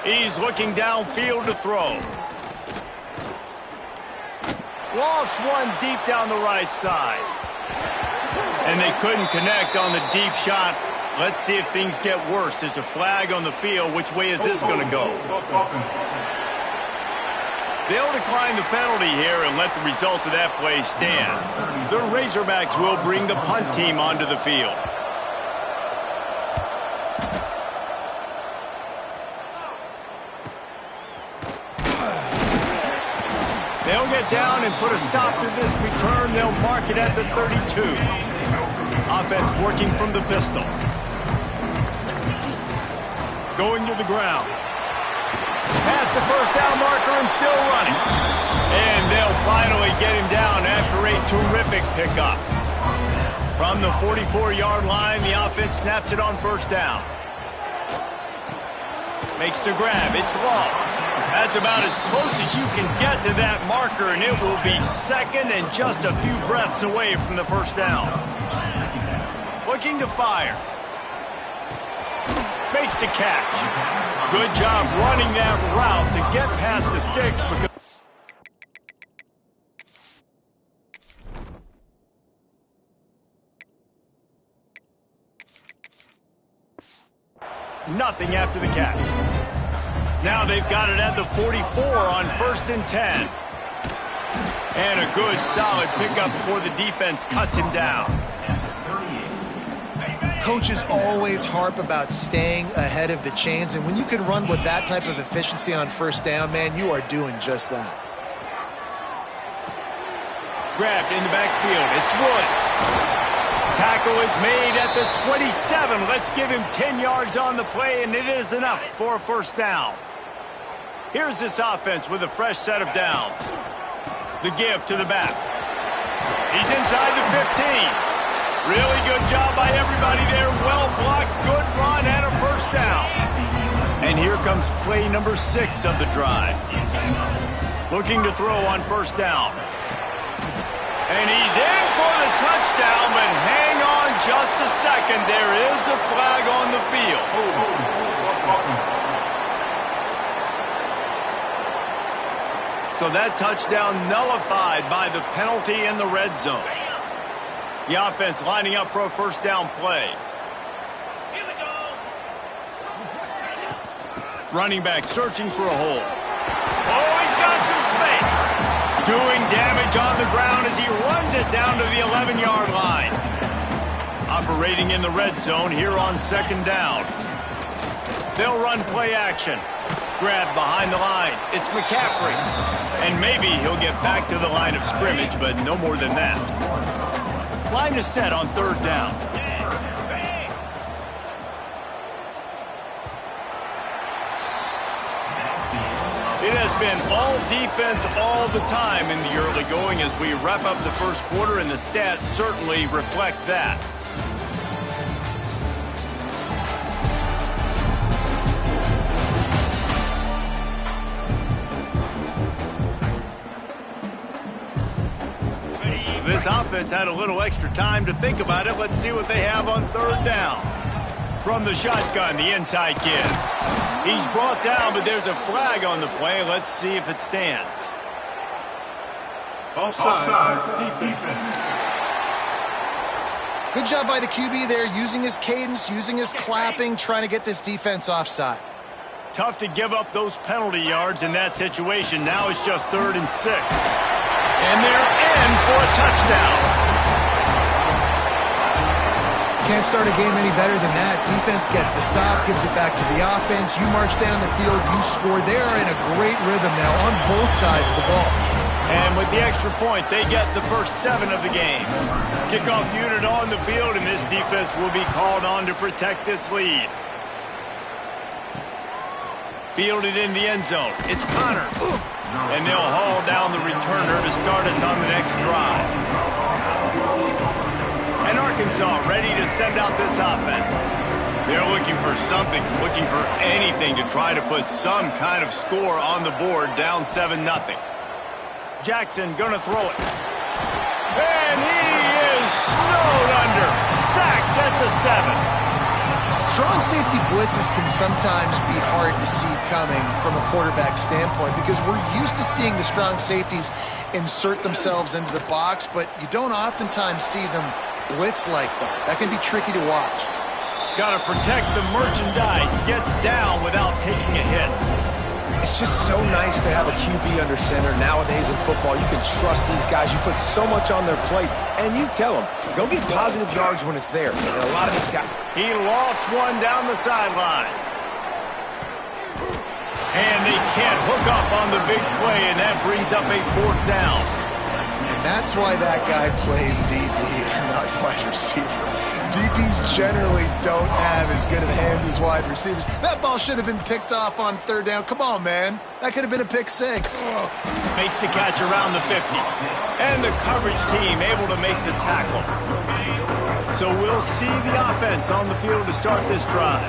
He's looking downfield to throw. Lost one deep down the right side. And they couldn't connect on the deep shot. Let's see if things get worse. There's a flag on the field. Which way is this going to go? They'll decline the penalty here and let the result of that play stand. The Razorbacks will bring the punt team onto the field. They'll get down and put a stop to this return. They'll mark it at the 32. Offense working from the pistol. Going to the ground. Past the first down marker and still running. And they'll finally get him down after a terrific pickup. From the 44-yard line, the offense snaps it on first down. Makes the grab. It's long. That's about as close as you can get to that marker, and it will be second and just a few breaths away from the first down. Looking to fire. Makes the catch. Good job running that route to get past the sticks because nothing after the catch. Now they've got it at the 44 on first and 10. And a good solid pickup before the defense cuts him down. Coaches always harp about staying ahead of the chains, and when you can run with that type of efficiency on first down, man, you are doing just that. Grabbed in the backfield. It's Woods. Tackle is made at the 27. Let's give him 10 yards on the play, and it is enough for a first down. Here's this offense with a fresh set of downs. The give to the back. He's inside the 15. Really good job by everybody there. Well blocked, good run, and a first down. And here comes play number 6 of the drive. Looking to throw on first down. And he's in for the touchdown, but hang on just a second. There is a flag on the field. So that touchdown nullified by the penalty in the red zone. The offense lining up for a first down play. Running back searching for a hole. Oh, he's got some space. Doing damage on the ground as he runs it down to the 11-yard line. Operating in the red zone here on second down. They'll run play action. Grab behind the line. It's McCaffrey. And maybe he'll get back to the line of scrimmage, but no more than that. Line is set on third down. It has been all defense all the time in the early going as we wrap up the first quarter, and the stats certainly reflect that. This offense had a little extra time to think about it. Let's see what they have on third down. From the shotgun, the inside give. He's brought down, but there's a flag on the play. Let's see if it stands. Offside, defense. Good job by the QB there, using his cadence, using his clapping, trying to get this defense offside. Tough to give up those penalty yards in that situation. Now it's just 3rd and 6. And they're in for a touchdown. Can't start a game any better than that. Defense gets the stop, gives it back to the offense. You march down the field, you score. They're in a great rhythm now on both sides of the ball. And with the extra point, they get the first 7 of the game. Kickoff unit on the field, and this defense will be called on to protect this lead. Fielded in the end zone. It's Connors. And they'll haul down the returner to start us on the next drive. And Arkansas ready to send out this offense. They're looking for something, looking for anything to try to put some kind of score on the board, down 7-0. Jackson gonna throw it. And he is snowed under. Sacked at the 7. Strong safety blitzes can sometimes be hard to see coming from a quarterback standpoint because we're used to seeing the strong safeties insert themselves into the box, but you don't oftentimes see them blitz like that. That can be tricky to watch. Got to protect the merchandise. Gets down without taking a hit. It's just so nice to have a QB under center. Nowadays in football, you can trust these guys. You put so much on their plate, and you tell them, go get positive yards when it's there. And a lot of these guys... He lofts one down the sideline. And they can't hook up on the big play, and that brings up a 4th down. That's why that guy plays DB and not wide receiver. DBs generally don't have as good of hands as wide receivers. That ball should have been picked off on 3rd down. Come on, man. That could have been a pick 6. Makes the catch around the 50. And the coverage team able to make the tackle. So we'll see the offense on the field to start this drive.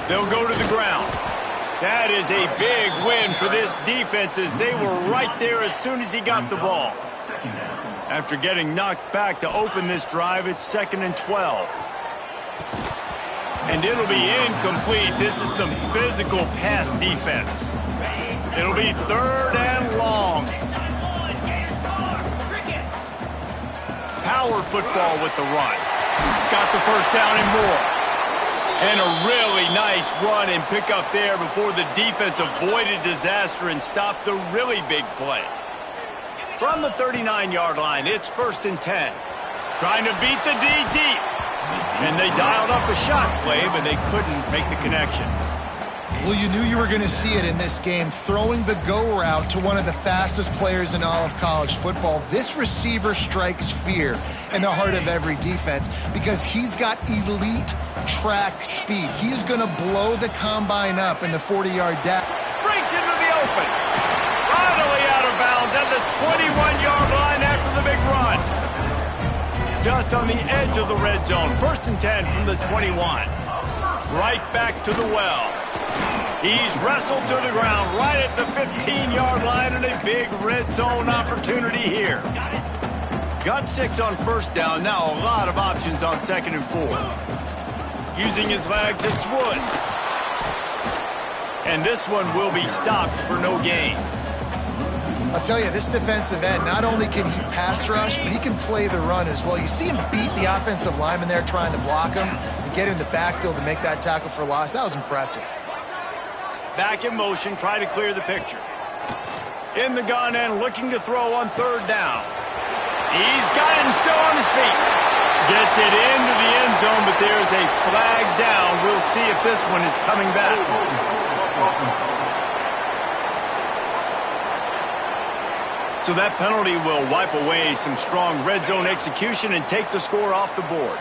They'll go to the ground. That is a big win for this defense as they were right there as soon as he got the ball. After getting knocked back to open this drive, it's 2nd and 12. And it'll be incomplete. This is some physical pass defense. It'll be 3rd and long. Power football with the run. Got the first down and more. And a really nice run and pick up there before the defense avoided disaster and stopped the really big play. From the 39-yard line, it's 1st and 10. Trying to beat the D deep. And they dialed up a shot play, but they couldn't make the connection. Well, you knew you were going to see it in this game, throwing the go route to one of the fastest players in all of college football. This receiver strikes fear in the heart of every defense because he's got elite track speed. He's going to blow the combine up in the 40-yard dash. Breaks into the open. Finally out of bounds at the 21-yard line after the big run. Just on the edge of the red zone. 1st and 10 from the 21. Right back to the well. He's wrestled to the ground right at the 15-yard line and a big red zone opportunity here. Got 6 on 1st down. Now a lot of options on 2nd and 4. Using his legs, it's Woods. And this one will be stopped for no gain. I'll tell you, this defensive end, not only can he pass rush, but he can play the run as well. You see him beat the offensive lineman there trying to block him and get in the backfield to make that tackle for loss. That was impressive. Back in motion, try to clear the picture. In the gun and looking to throw on 3rd down. He's got it and still on his feet. Gets it into the end zone, but there's a flag down. We'll see if this one is coming back. So that penalty will wipe away some strong red zone execution and take the score off the board.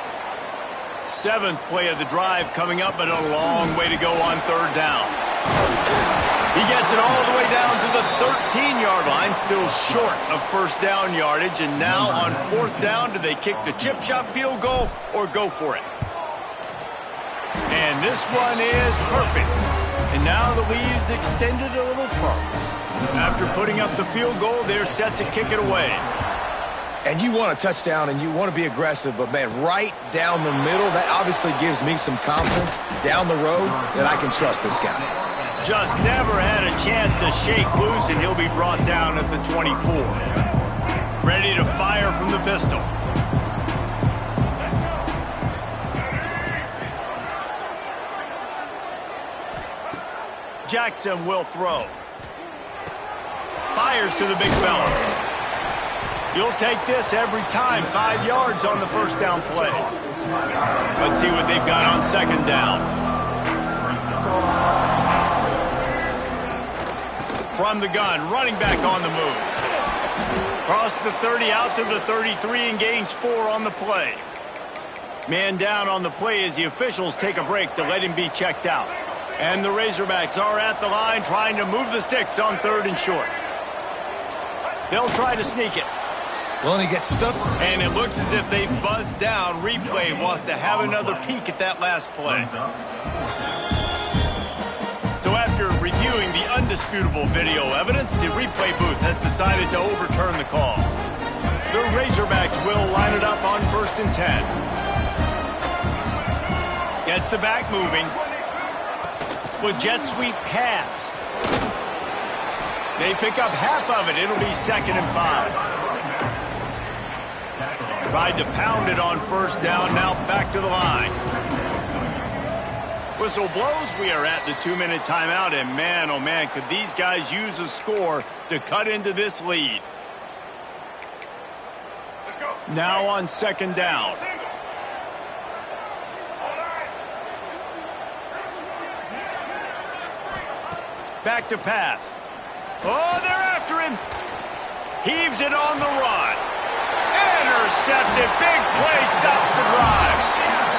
7th play of the drive coming up, but a long way to go on 3rd down. He gets it all the way down to the 13-yard line, still short of 1st down yardage. And now on 4th down, do they kick the chip shot field goal or go for it? And this one is perfect. And now the lead is extended a little further. After putting up the field goal, they're set to kick it away. And you want a touchdown and you want to be aggressive, but, man, right down the middle, that obviously gives me some confidence down the road that I can trust this guy. Just never had a chance to shake loose, and he'll be brought down at the 24. Ready to fire from the pistol. Jackson will throw. Fires to the big fella. You'll take this every time. 5 yards on the 1st down play. Let's see what they've got on 2nd down. From the gun, running back on the move. Cross the 30 out to the 33 and gains 4 on the play. Man down on the play as the officials take a break to let him be checked out. And the Razorbacks are at the line trying to move the sticks on 3rd and short. They'll try to sneak it. Well, and he gets stuck. And it looks as if they've buzzed down. Replay wants to have another peek at that last play. So after reviewing the undisputable video evidence, the replay booth has decided to overturn the call. The Razorbacks will line it up on 1st and 10. Gets the back moving. With jet sweep pass. They pick up half of it. It'll be 2nd and 5. Tried to pound it on 1st down. Now back to the line. Whistle blows. We are at the 2-minute timeout. And man, oh man, could these guys use a score to cut into this lead. Now on 2nd down. Back to pass. Oh, they're after him. Heaves it on the run. Intercepted. Big play stops the drive.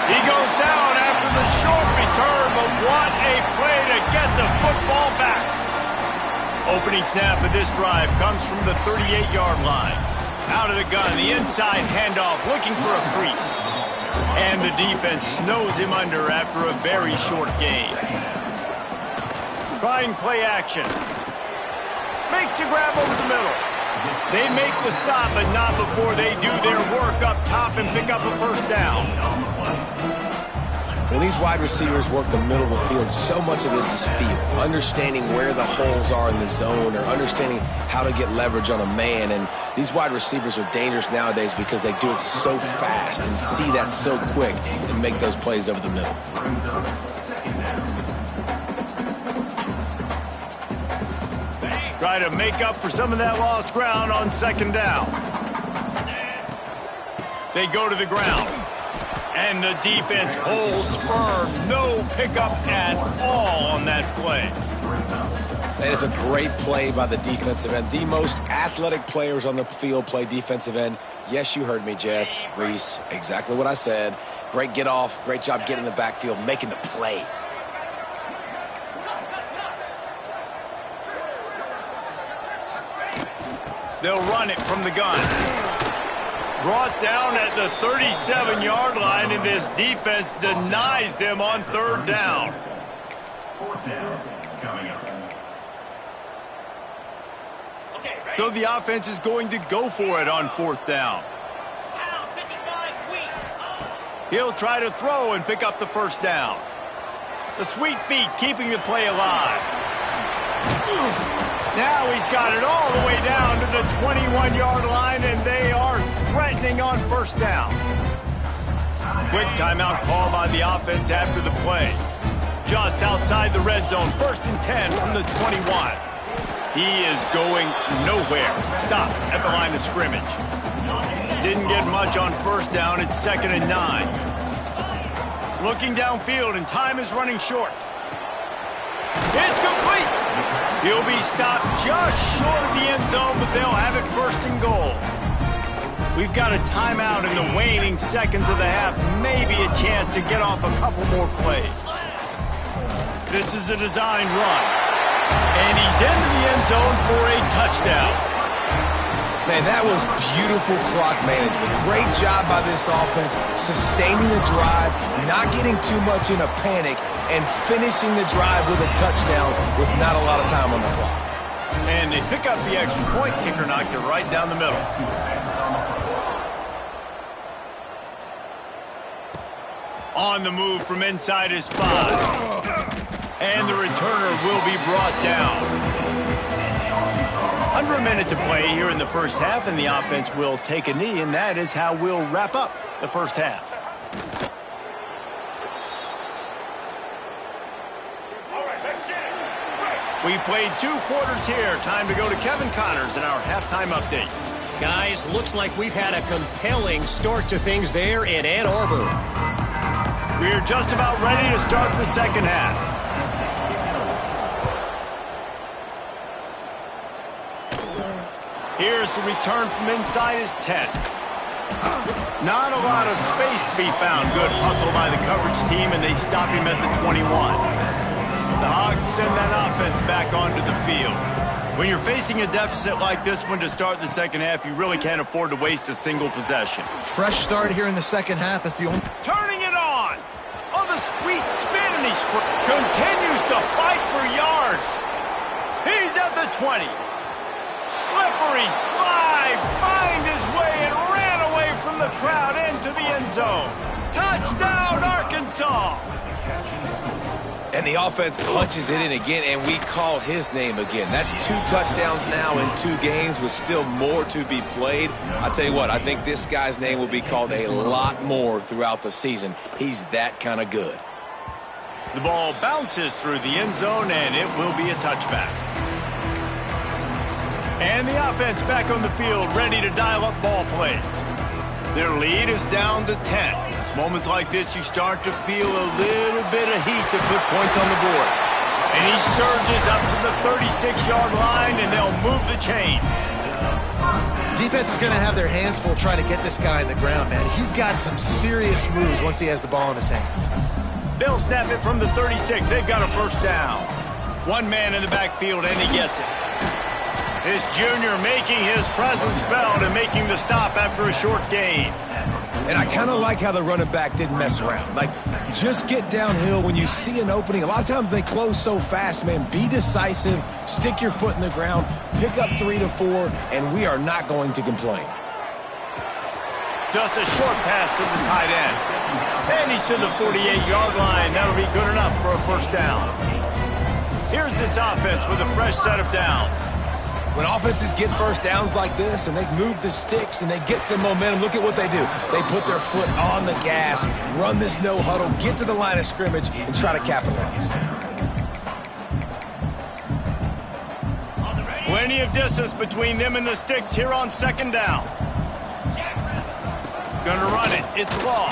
He goes down after the short return, but what a play to get the football back. Opening snap of this drive comes from the 38-yard line. Out of the gun, the inside handoff, looking for a crease. And the defense snows him under after a very short gain. Trying play action. Makes the grab over the middle. They make the stop, but not before they do their work up top and pick up a 1st down. When these wide receivers work the middle of the field, so much of this is feel. Understanding where the holes are in the zone or understanding how to get leverage on a man. And these wide receivers are dangerous nowadays because they do it so fast and see that so quick and make those plays over the middle. Try to make up for some of that lost ground on 2nd down. They go to the ground. And the defense holds firm. No pickup at all on that play. That is a great play by the defensive end. The most athletic players on the field play defensive end. Yes, you heard me, Jess, Reese. Exactly what I said. Great get off. Great job getting in the backfield, making the play. They'll run it from the gun. Brought down at the 37-yard line, and this defense denies them on third down. Fourth down coming up. So the offense is going to go for it on fourth down. He'll try to throw and pick up the first down. The sweet feet keeping the play alive. Now he's got it all the way down to the 21-yard line, and they are threatening on first down. Quick timeout call by the offense after the play. Just outside the red zone, 1st and 10 from the 21. He is going nowhere. Stop at the line of scrimmage. Didn't get much on first down. It's 2nd and 9. Looking downfield, and time is running short. It's complete. He'll be stopped just short of the end zone, but they'll have it 1st and goal. We've got a timeout in the waning seconds of the half. Maybe a chance to get off a couple more plays. This is a designed run. And he's into the end zone for a touchdown. Man, that was beautiful clock management. Great job by this offense, sustaining the drive, not getting too much in a panic, and finishing the drive with a touchdown with not a lot of time on the clock. And they pick up the extra point. Kicker knocked it right down the middle. On the move from inside his 5. And the returner will be brought down. Under a minute to play here in the first half, and the offense will take a knee, and that is how we'll wrap up the first half. We've played 2 quarters here. Time to go to Kevin Connors in our halftime update. Guys, looks like we've had a compelling start to things there in Ann Arbor. We're just about ready to start the second half. Here's the return from inside his 10. Not a lot of space to be found. Good hustle by the coverage team, and they stop him at the 21. The Hogs send that offense back onto the field. When you're facing a deficit like this one to start the second half, you really can't afford to waste a single possession. Fresh start here in the second half. That's the only... Turning it on! Oh, the sweet spin, and he's continues to fight for yards. He's at the 20. Slippery slide, find his way and ran away from the crowd into the end zone. Touchdown, Arkansas! And the offense punches it in again, and we call his name again. That's 2 touchdowns now in 2 games with still more to be played. I tell you what, I think this guy's name will be called a lot more throughout the season. He's that kind of good. The ball bounces through the end zone, and it will be a touchback. And the offense back on the field, ready to dial up ball plays. Their lead is down to 10. It's moments like this you start to feel a little bit of heat to put points on the board. And he surges up to the 36-yard line, and they'll move the chain. Defense is going to have their hands full trying to get this guy in the ground, man. He's got some serious moves once he has the ball in his hands. They'll snap it from the 36. They've got a first down. One man in the backfield, and he gets it. This junior making his presence felt and making the stop after a short gain. And I kind of like how the running back didn't mess around. Like, just get downhill when you see an opening. A lot of times they close so fast, man. Be decisive, stick your foot in the ground, pick up 3 to 4, and we are not going to complain. Just a short pass to the tight end. And he's to the 48-yard line. That'll be good enough for a first down. Here's this offense with a fresh set of downs. When offenses get first downs like this and they move the sticks and they get some momentum, look at what they do. They put their foot on the gas, run this no huddle, get to the line of scrimmage, and try to capitalize. Plenty of distance between them and the sticks here on second down. Gonna run it. It's Law.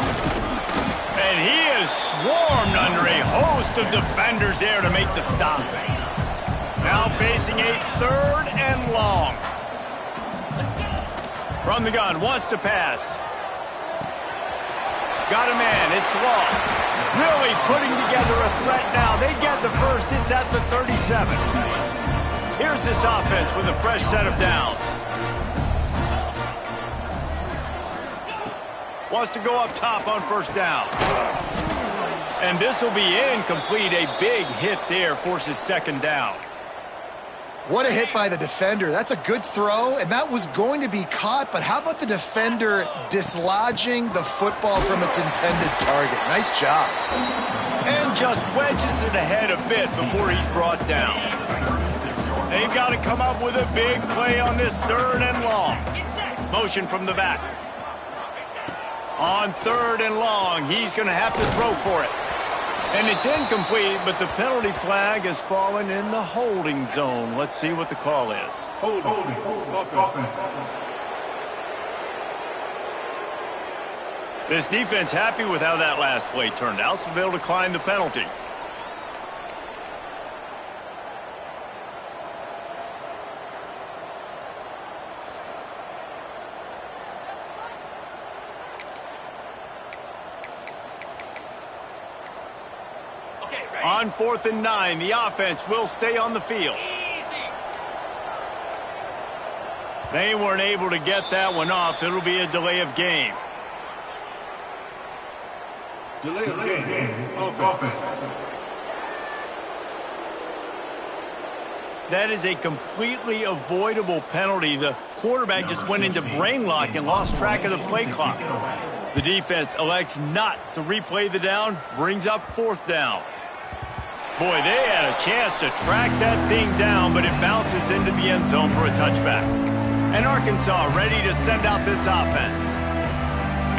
And he is swarmed under a host of defenders there to make the stop. Now facing a 3rd and long. From the gun, wants to pass. Got a man, it's long. Really putting together a threat now. They get the first, it's at the 37. Here's this offense with a fresh set of downs. Wants to go up top on 1st down. And this will be incomplete. A big hit there forces 2nd down. What a hit by the defender. That's a good throw, and that was going to be caught, but how about the defender dislodging the football from its intended target? Nice job. And just wedges it ahead a bit before he's brought down. They've got to come up with a big play on this 3rd and long. Motion from the back. On 3rd and long, he's going to have to throw for it. And it's incomplete, but the penalty flag has fallen in the holding zone. Let's see what the call is. Holding. This defense happy with how that last play turned out, so they'll decline the penalty. On 4th and 9, the offense will stay on the field. They weren't able to get that one off. It'll be a delay of game. Delay of game. Offense. That is a completely avoidable penalty. The quarterback just went into brain lock and lost track of the play clock. The defense elects not to replay the down, brings up 4th down. Boy, they had a chance to track that thing down, but it bounces into the end zone for a touchback. And Arkansas ready to send out this offense.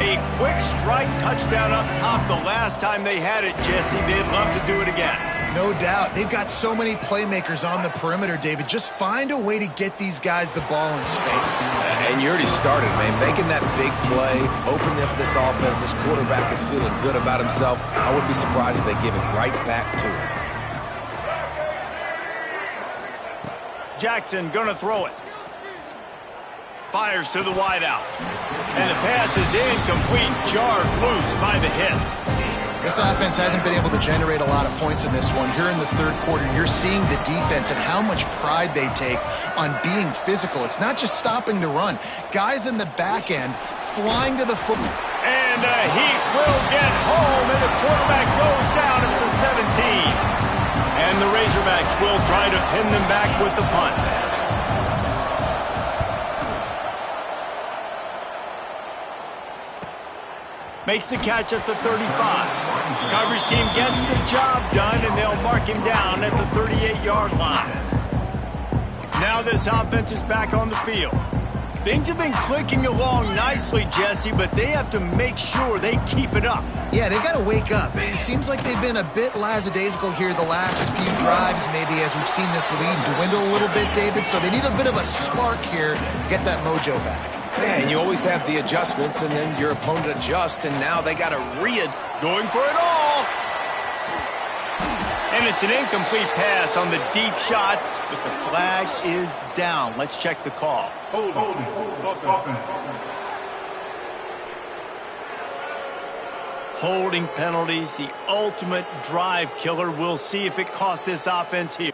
A quick strike touchdown up top the last time they had it, Jesse. They'd love to do it again. No doubt. They've got so many playmakers on the perimeter, David. Just find a way to get these guys the ball in space. And you already started, man. Making that big play, opening up this offense. This quarterback is feeling good about himself. I wouldn't be surprised if they give it right back to him. Jackson gonna throw it. Fires to the wideout. And the pass is incomplete. Jars loose by the hit. This offense hasn't been able to generate a lot of points in this one. Here in the 3rd quarter, you're seeing the defense and how much pride they take on being physical. It's not just stopping the run. Guys in the back end flying to the football. And the Heat will get home, and the quarterback goes down at the 17. And the Razorbacks will try to pin them back with the punt. Makes the catch at the 35. Coverage team gets the job done, and they'll mark him down at the 38-yard line. Now this offense is back on the field. Things have been clicking along nicely, Jesse, but they have to make sure they keep it up. Yeah, they got to wake up. It seems like they've been a bit lackadaisical here the last few drives, maybe as we've seen this lead dwindle a little bit, David. So they need a bit of a spark here to get that mojo back. Yeah, and you always have the adjustments, and then your opponent adjusts, and now they got to going for it all. And it's an incomplete pass on the deep shot, but the flag is down. Let's check the call. Holding. Holding penalties, the ultimate drive killer. We'll see if it costs this offense here.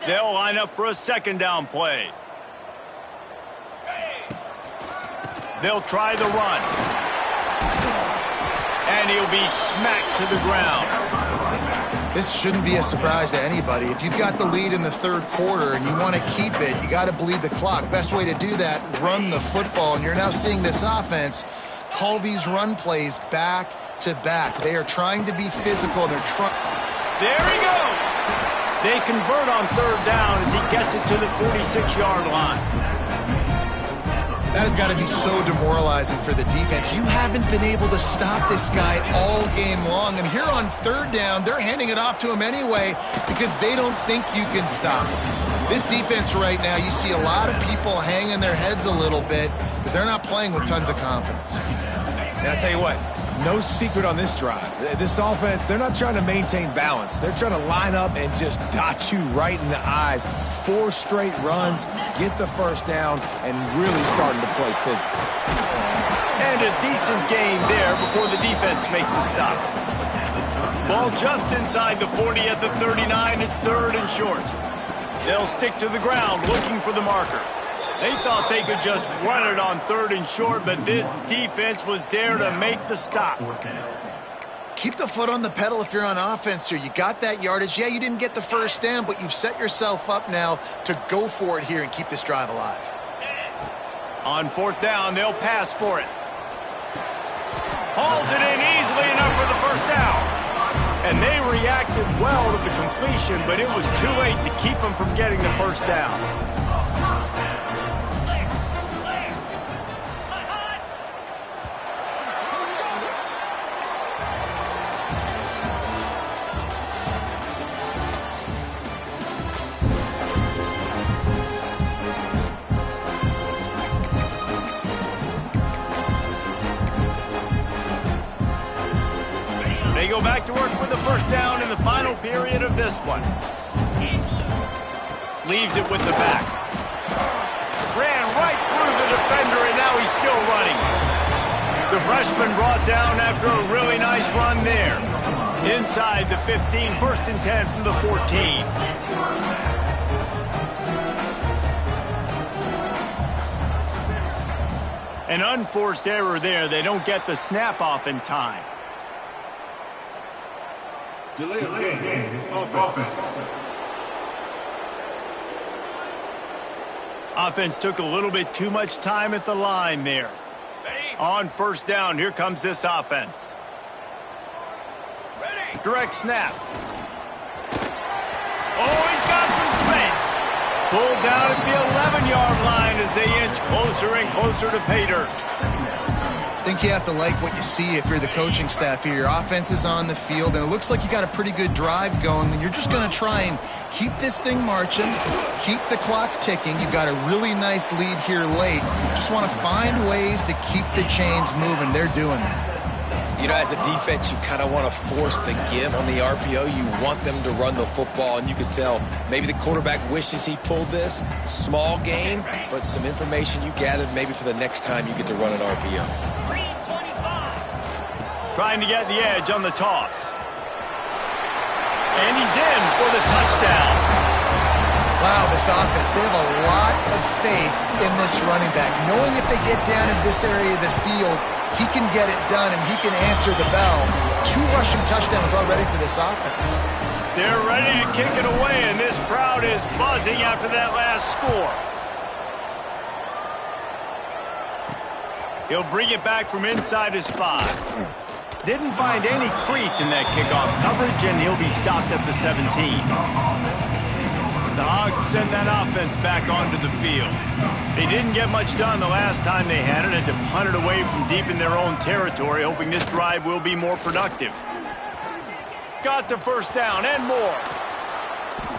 They'll line up for a 2nd down play. They'll try the run. And he'll be smacked to the ground. This shouldn't be a surprise to anybody. If you've got the lead in the 3rd quarter and you want to keep it, you got to bleed the clock. Best way to do that, run the football. And you're now seeing this offense call these run plays back to back. They are trying to be physical. They're trying. There he goes. They convert on 3rd down as he gets it to the 46-yard line. That has got to be so demoralizing for the defense. You haven't been able to stop this guy all game long. And here on third down, they're handing it off to him anyway because they don't think you can stop him. This defense right now, you see a lot of people hanging their heads a little bit because they're not playing with tons of confidence. And I tell you what, no secret on this drive. This offense, they're not trying to maintain balance. They're trying to line up and just dot you right in the eyes. 4 straight runs, get the first down, and really starting to play physical. And a decent gain there before the defense makes the stop. Ball just inside the 40 at the 39. It's 3rd and short. They'll stick to the ground looking for the marker. They thought they could just run it on 3rd and short, but this defense was there to make the stop. Keep the foot on the pedal if you're on offense here. You got that yardage. Yeah, you didn't get the first down, but you've set yourself up now to go for it here and keep this drive alive. On 4th down, they'll pass for it. Hauls it in easily enough for the first down. And they reacted well to the completion, but it was too late to keep them from getting the first down. They go back to work with the first down in the final period of this one. Leaves it with the back. Ran right through the defender, and now he's still running. The freshman brought down after a really nice run there. Inside the 15, 1st and 10 from the 14. An unforced error there. They don't get the snap off in time. Delay of game. Offense. Offense took a little bit too much time at the line there. On 1st down, here comes this offense. Direct snap. Oh, he's got some space. Pulled down at the 11-yard line as they inch closer and closer to pay dirt. I think you have to like what you see if you're the coaching staff here. Your offense is on the field, and it looks like you got a pretty good drive going, and you're just going to try and keep this thing marching, keep the clock ticking. You've got a really nice lead here late. Just want to find ways to keep the chains moving. They're doing that. You know, as a defense, you kind of want to force the give on the RPO. You want them to run the football, and you can tell maybe the quarterback wishes he pulled this. Small game, but some information you gathered maybe for the next time you get to run an RPO. Trying to get the edge on the toss. And he's in for the touchdown. Wow, this offense, they have a lot of faith in this running back. Knowing if they get down in this area of the field, he can get it done and he can answer the bell. 2 rushing touchdowns already for this offense. They're ready to kick it away, and this crowd is buzzing after that last score. He'll bring it back from inside his 5. Didn't find any crease in that kickoff coverage, and he'll be stopped at the 17. The Hogs send that offense back onto the field. They didn't get much done the last time they had it, and to punt it away from deep in their own territory, hoping this drive will be more productive. Got the first down and more.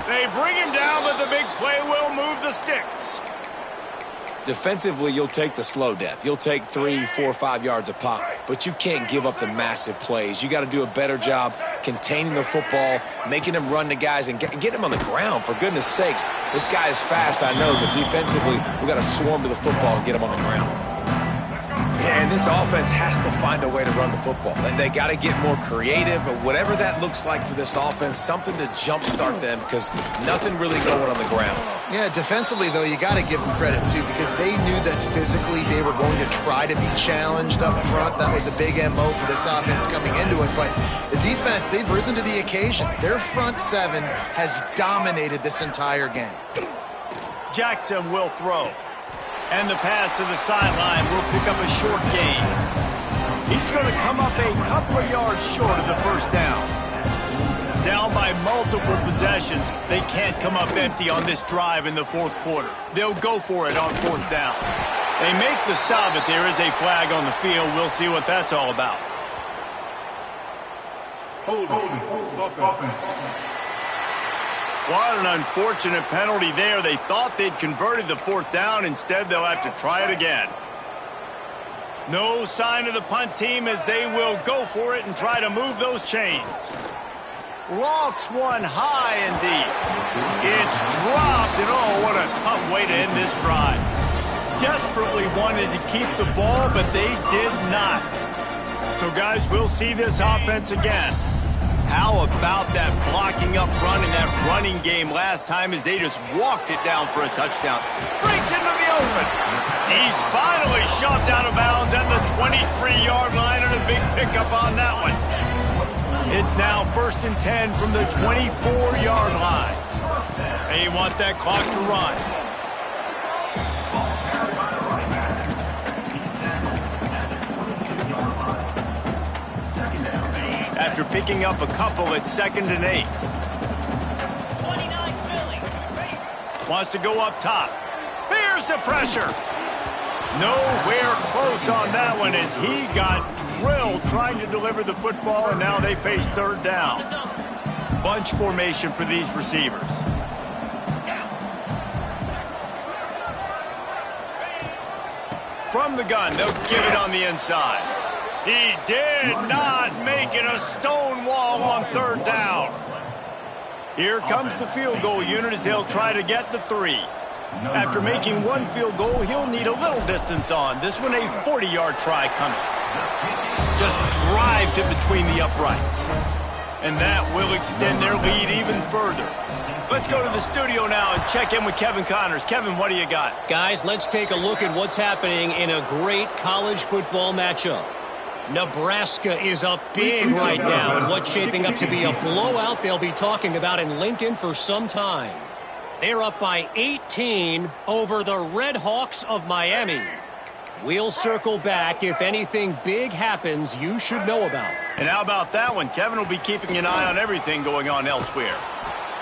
They bring him down, but the big play will move the sticks. Defensively, you'll take the slow death. You'll take 3, 4, 5 yards a pop, but you can't give up the massive plays. You got to do a better job containing the football, making them run the guys, and get them on the ground. For goodness sakes, this guy is fast, I know, but defensively, we got to swarm to the football and get him on the ground. And this offense has to find a way to run the football. They got to get more creative, or whatever that looks like for this offense, something to jumpstart them, because nothing really going on the ground. Yeah, defensively, though, you got to give them credit, too, because they knew that physically they were going to try to be challenged up front. That was a big MO for this offense coming into it. But the defense, they've risen to the occasion. Their front 7 has dominated this entire game. Jackson will throw. And the pass to the sideline will pick up a short gain. He's going to come up a couple of yards short of the first down. Down by multiple possessions, they can't come up empty on this drive in the 4th quarter. They'll go for it on 4th down. They make the stop, but there is a flag on the field. We'll see what that's all about. Holding. Offense. What an unfortunate penalty there. They thought they'd converted the fourth down. Instead, they'll have to try it again. No sign of the punt team as they will go for it and try to move those chains. Lofts one high and deep. It's dropped, and oh, what a tough way to end this drive. Desperately wanted to keep the ball, but they did not. So, guys, we'll see this offense again. How about that blocking up run in that running game last time as they just walked it down for a touchdown? Breaks into the open. He's finally shoved out of bounds at the 23-yard line, and a big pickup on that one. It's now 1st and 10 from the 24-yard line. They want that clock to run. After picking up a couple at 2nd and 8. 29 Philly. Wants to go up top. Here's the pressure. Nowhere close on that one as he got drilled trying to deliver the football, and now they face 3rd down. Bunch formation for these receivers. From the gun, they'll give it on the inside. He did not make it a stone wall on 3rd down. Here comes the field goal unit as they'll try to get the 3. After making one field goal, he'll need a little distance on. This one a 40-yard try coming. Just drives it between the uprights. And that will extend their lead even further. Let's go to the studio now and check in with Kevin Connors. Kevin, what do you got? Guys, let's take a look at what's happening in a great college football matchup. Nebraska is up big right now in what's shaping up to be a blowout they'll be talking about in Lincoln for some time. They're up by 18 over the Red Hawks of Miami. We'll circle back if anything big happens you should know about. And how about that one? Kevin will be keeping an eye on everything going on elsewhere.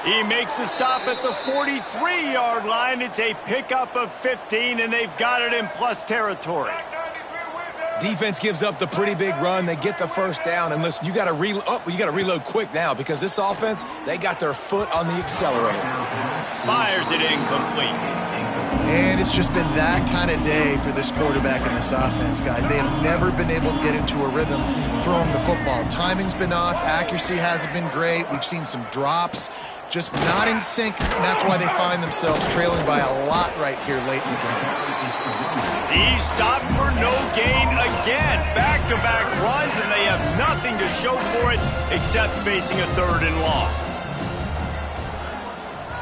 He makes the stop at the 43-yard line. It's a pickup of 15, and they've got it in plus territory. Defense gives up the pretty big run. They get the first down. And listen, you got to reload quick now because this offense, they got their foot on the accelerator. Fires it incomplete. And it's just been that kind of day for this quarterback and this offense, guys. They have never been able to get into a rhythm throwing the football. Timing's been off. Accuracy hasn't been great. We've seen some drops. Just not in sync, and that's why they find themselves trailing by a lot right here late in the game. He's stopped for no gain again. Back-to-back runs, and they have nothing to show for it except facing a 3rd and long.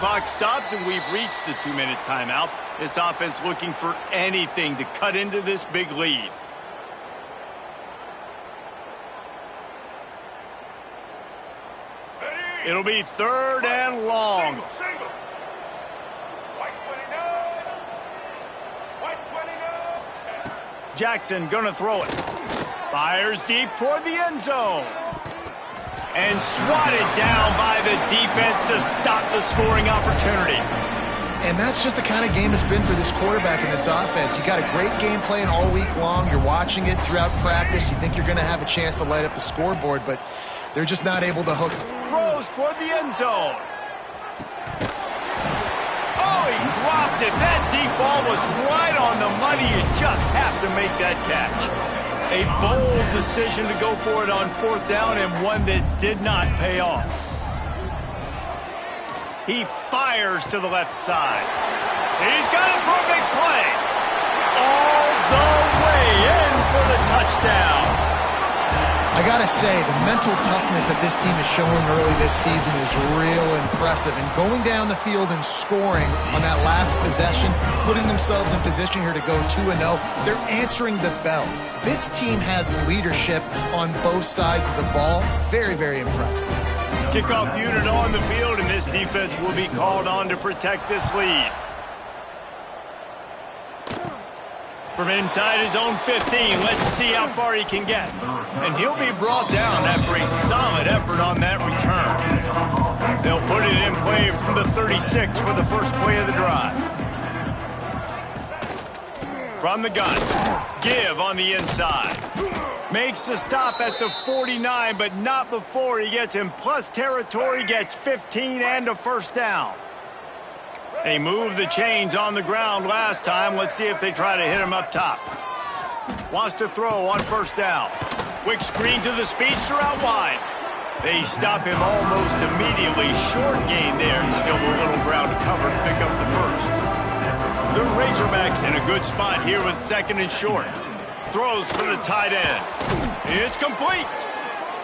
Clock stops, and we've reached the 2-minute timeout. This offense looking for anything to cut into this big lead. It'll be 3rd and long. Single. White 29. Jackson gonna throw it. Fires deep toward the end zone. And swatted down by the defense to stop the scoring opportunity. And that's just the kind of game it's been for this quarterback and this offense. You got a great game plan all week long. You're watching it throughout practice. You think you're going to have a chance to light up the scoreboard, but they're just not able to hook. Throws toward the end zone. Oh, he dropped it. That deep ball was right on the money. You just have to make that catch. A bold decision to go for it on 4th down, and one that did not pay off. He fires to the left side. He's got it for a big play. All the way in for the touchdown. I got to say, the mental toughness that this team is showing early this season is real impressive. And going down the field and scoring on that last possession, putting themselves in position here to go 2-0, they're answering the bell. This team has leadership on both sides of the ball. Very, very impressive. Kickoff unit on the field, and this defense will be called on to protect this lead. From inside his own 15, let's see how far he can get. And he'll be brought down after a solid effort on that return. They'll put it in play from the 36 for the first play of the drive. From the gun. Give on the inside. Makes the stop at the 49, but not before he gets in plus territory, gets 15 and a first down. They moved the chains on the ground last time. Let's see if they try to hit him up top. Wants to throw on first down. Quick screen to the speedster out wide. They stop him almost immediately. Short gain there, and still a little ground to cover to pick up the first. The Razorbacks in a good spot here with second and short. Throws for the tight end. It's complete.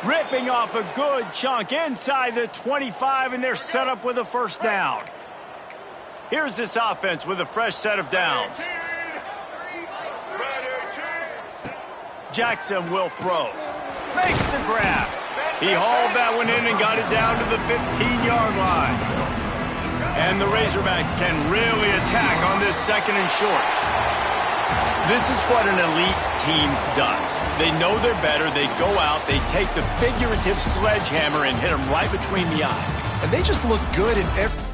Ripping off a good chunk inside the 25, and they're set up with a first down. Here's this offense with a fresh set of downs. Jackson will throw. Makes the grab. He hauled that one in and got it down to the 15-yard line. And the Razorbacks can really attack on this second and short. This is what an elite team does. They know they're better. They go out. They take the figurative sledgehammer and hit them right between the eyes. And they just look good in every...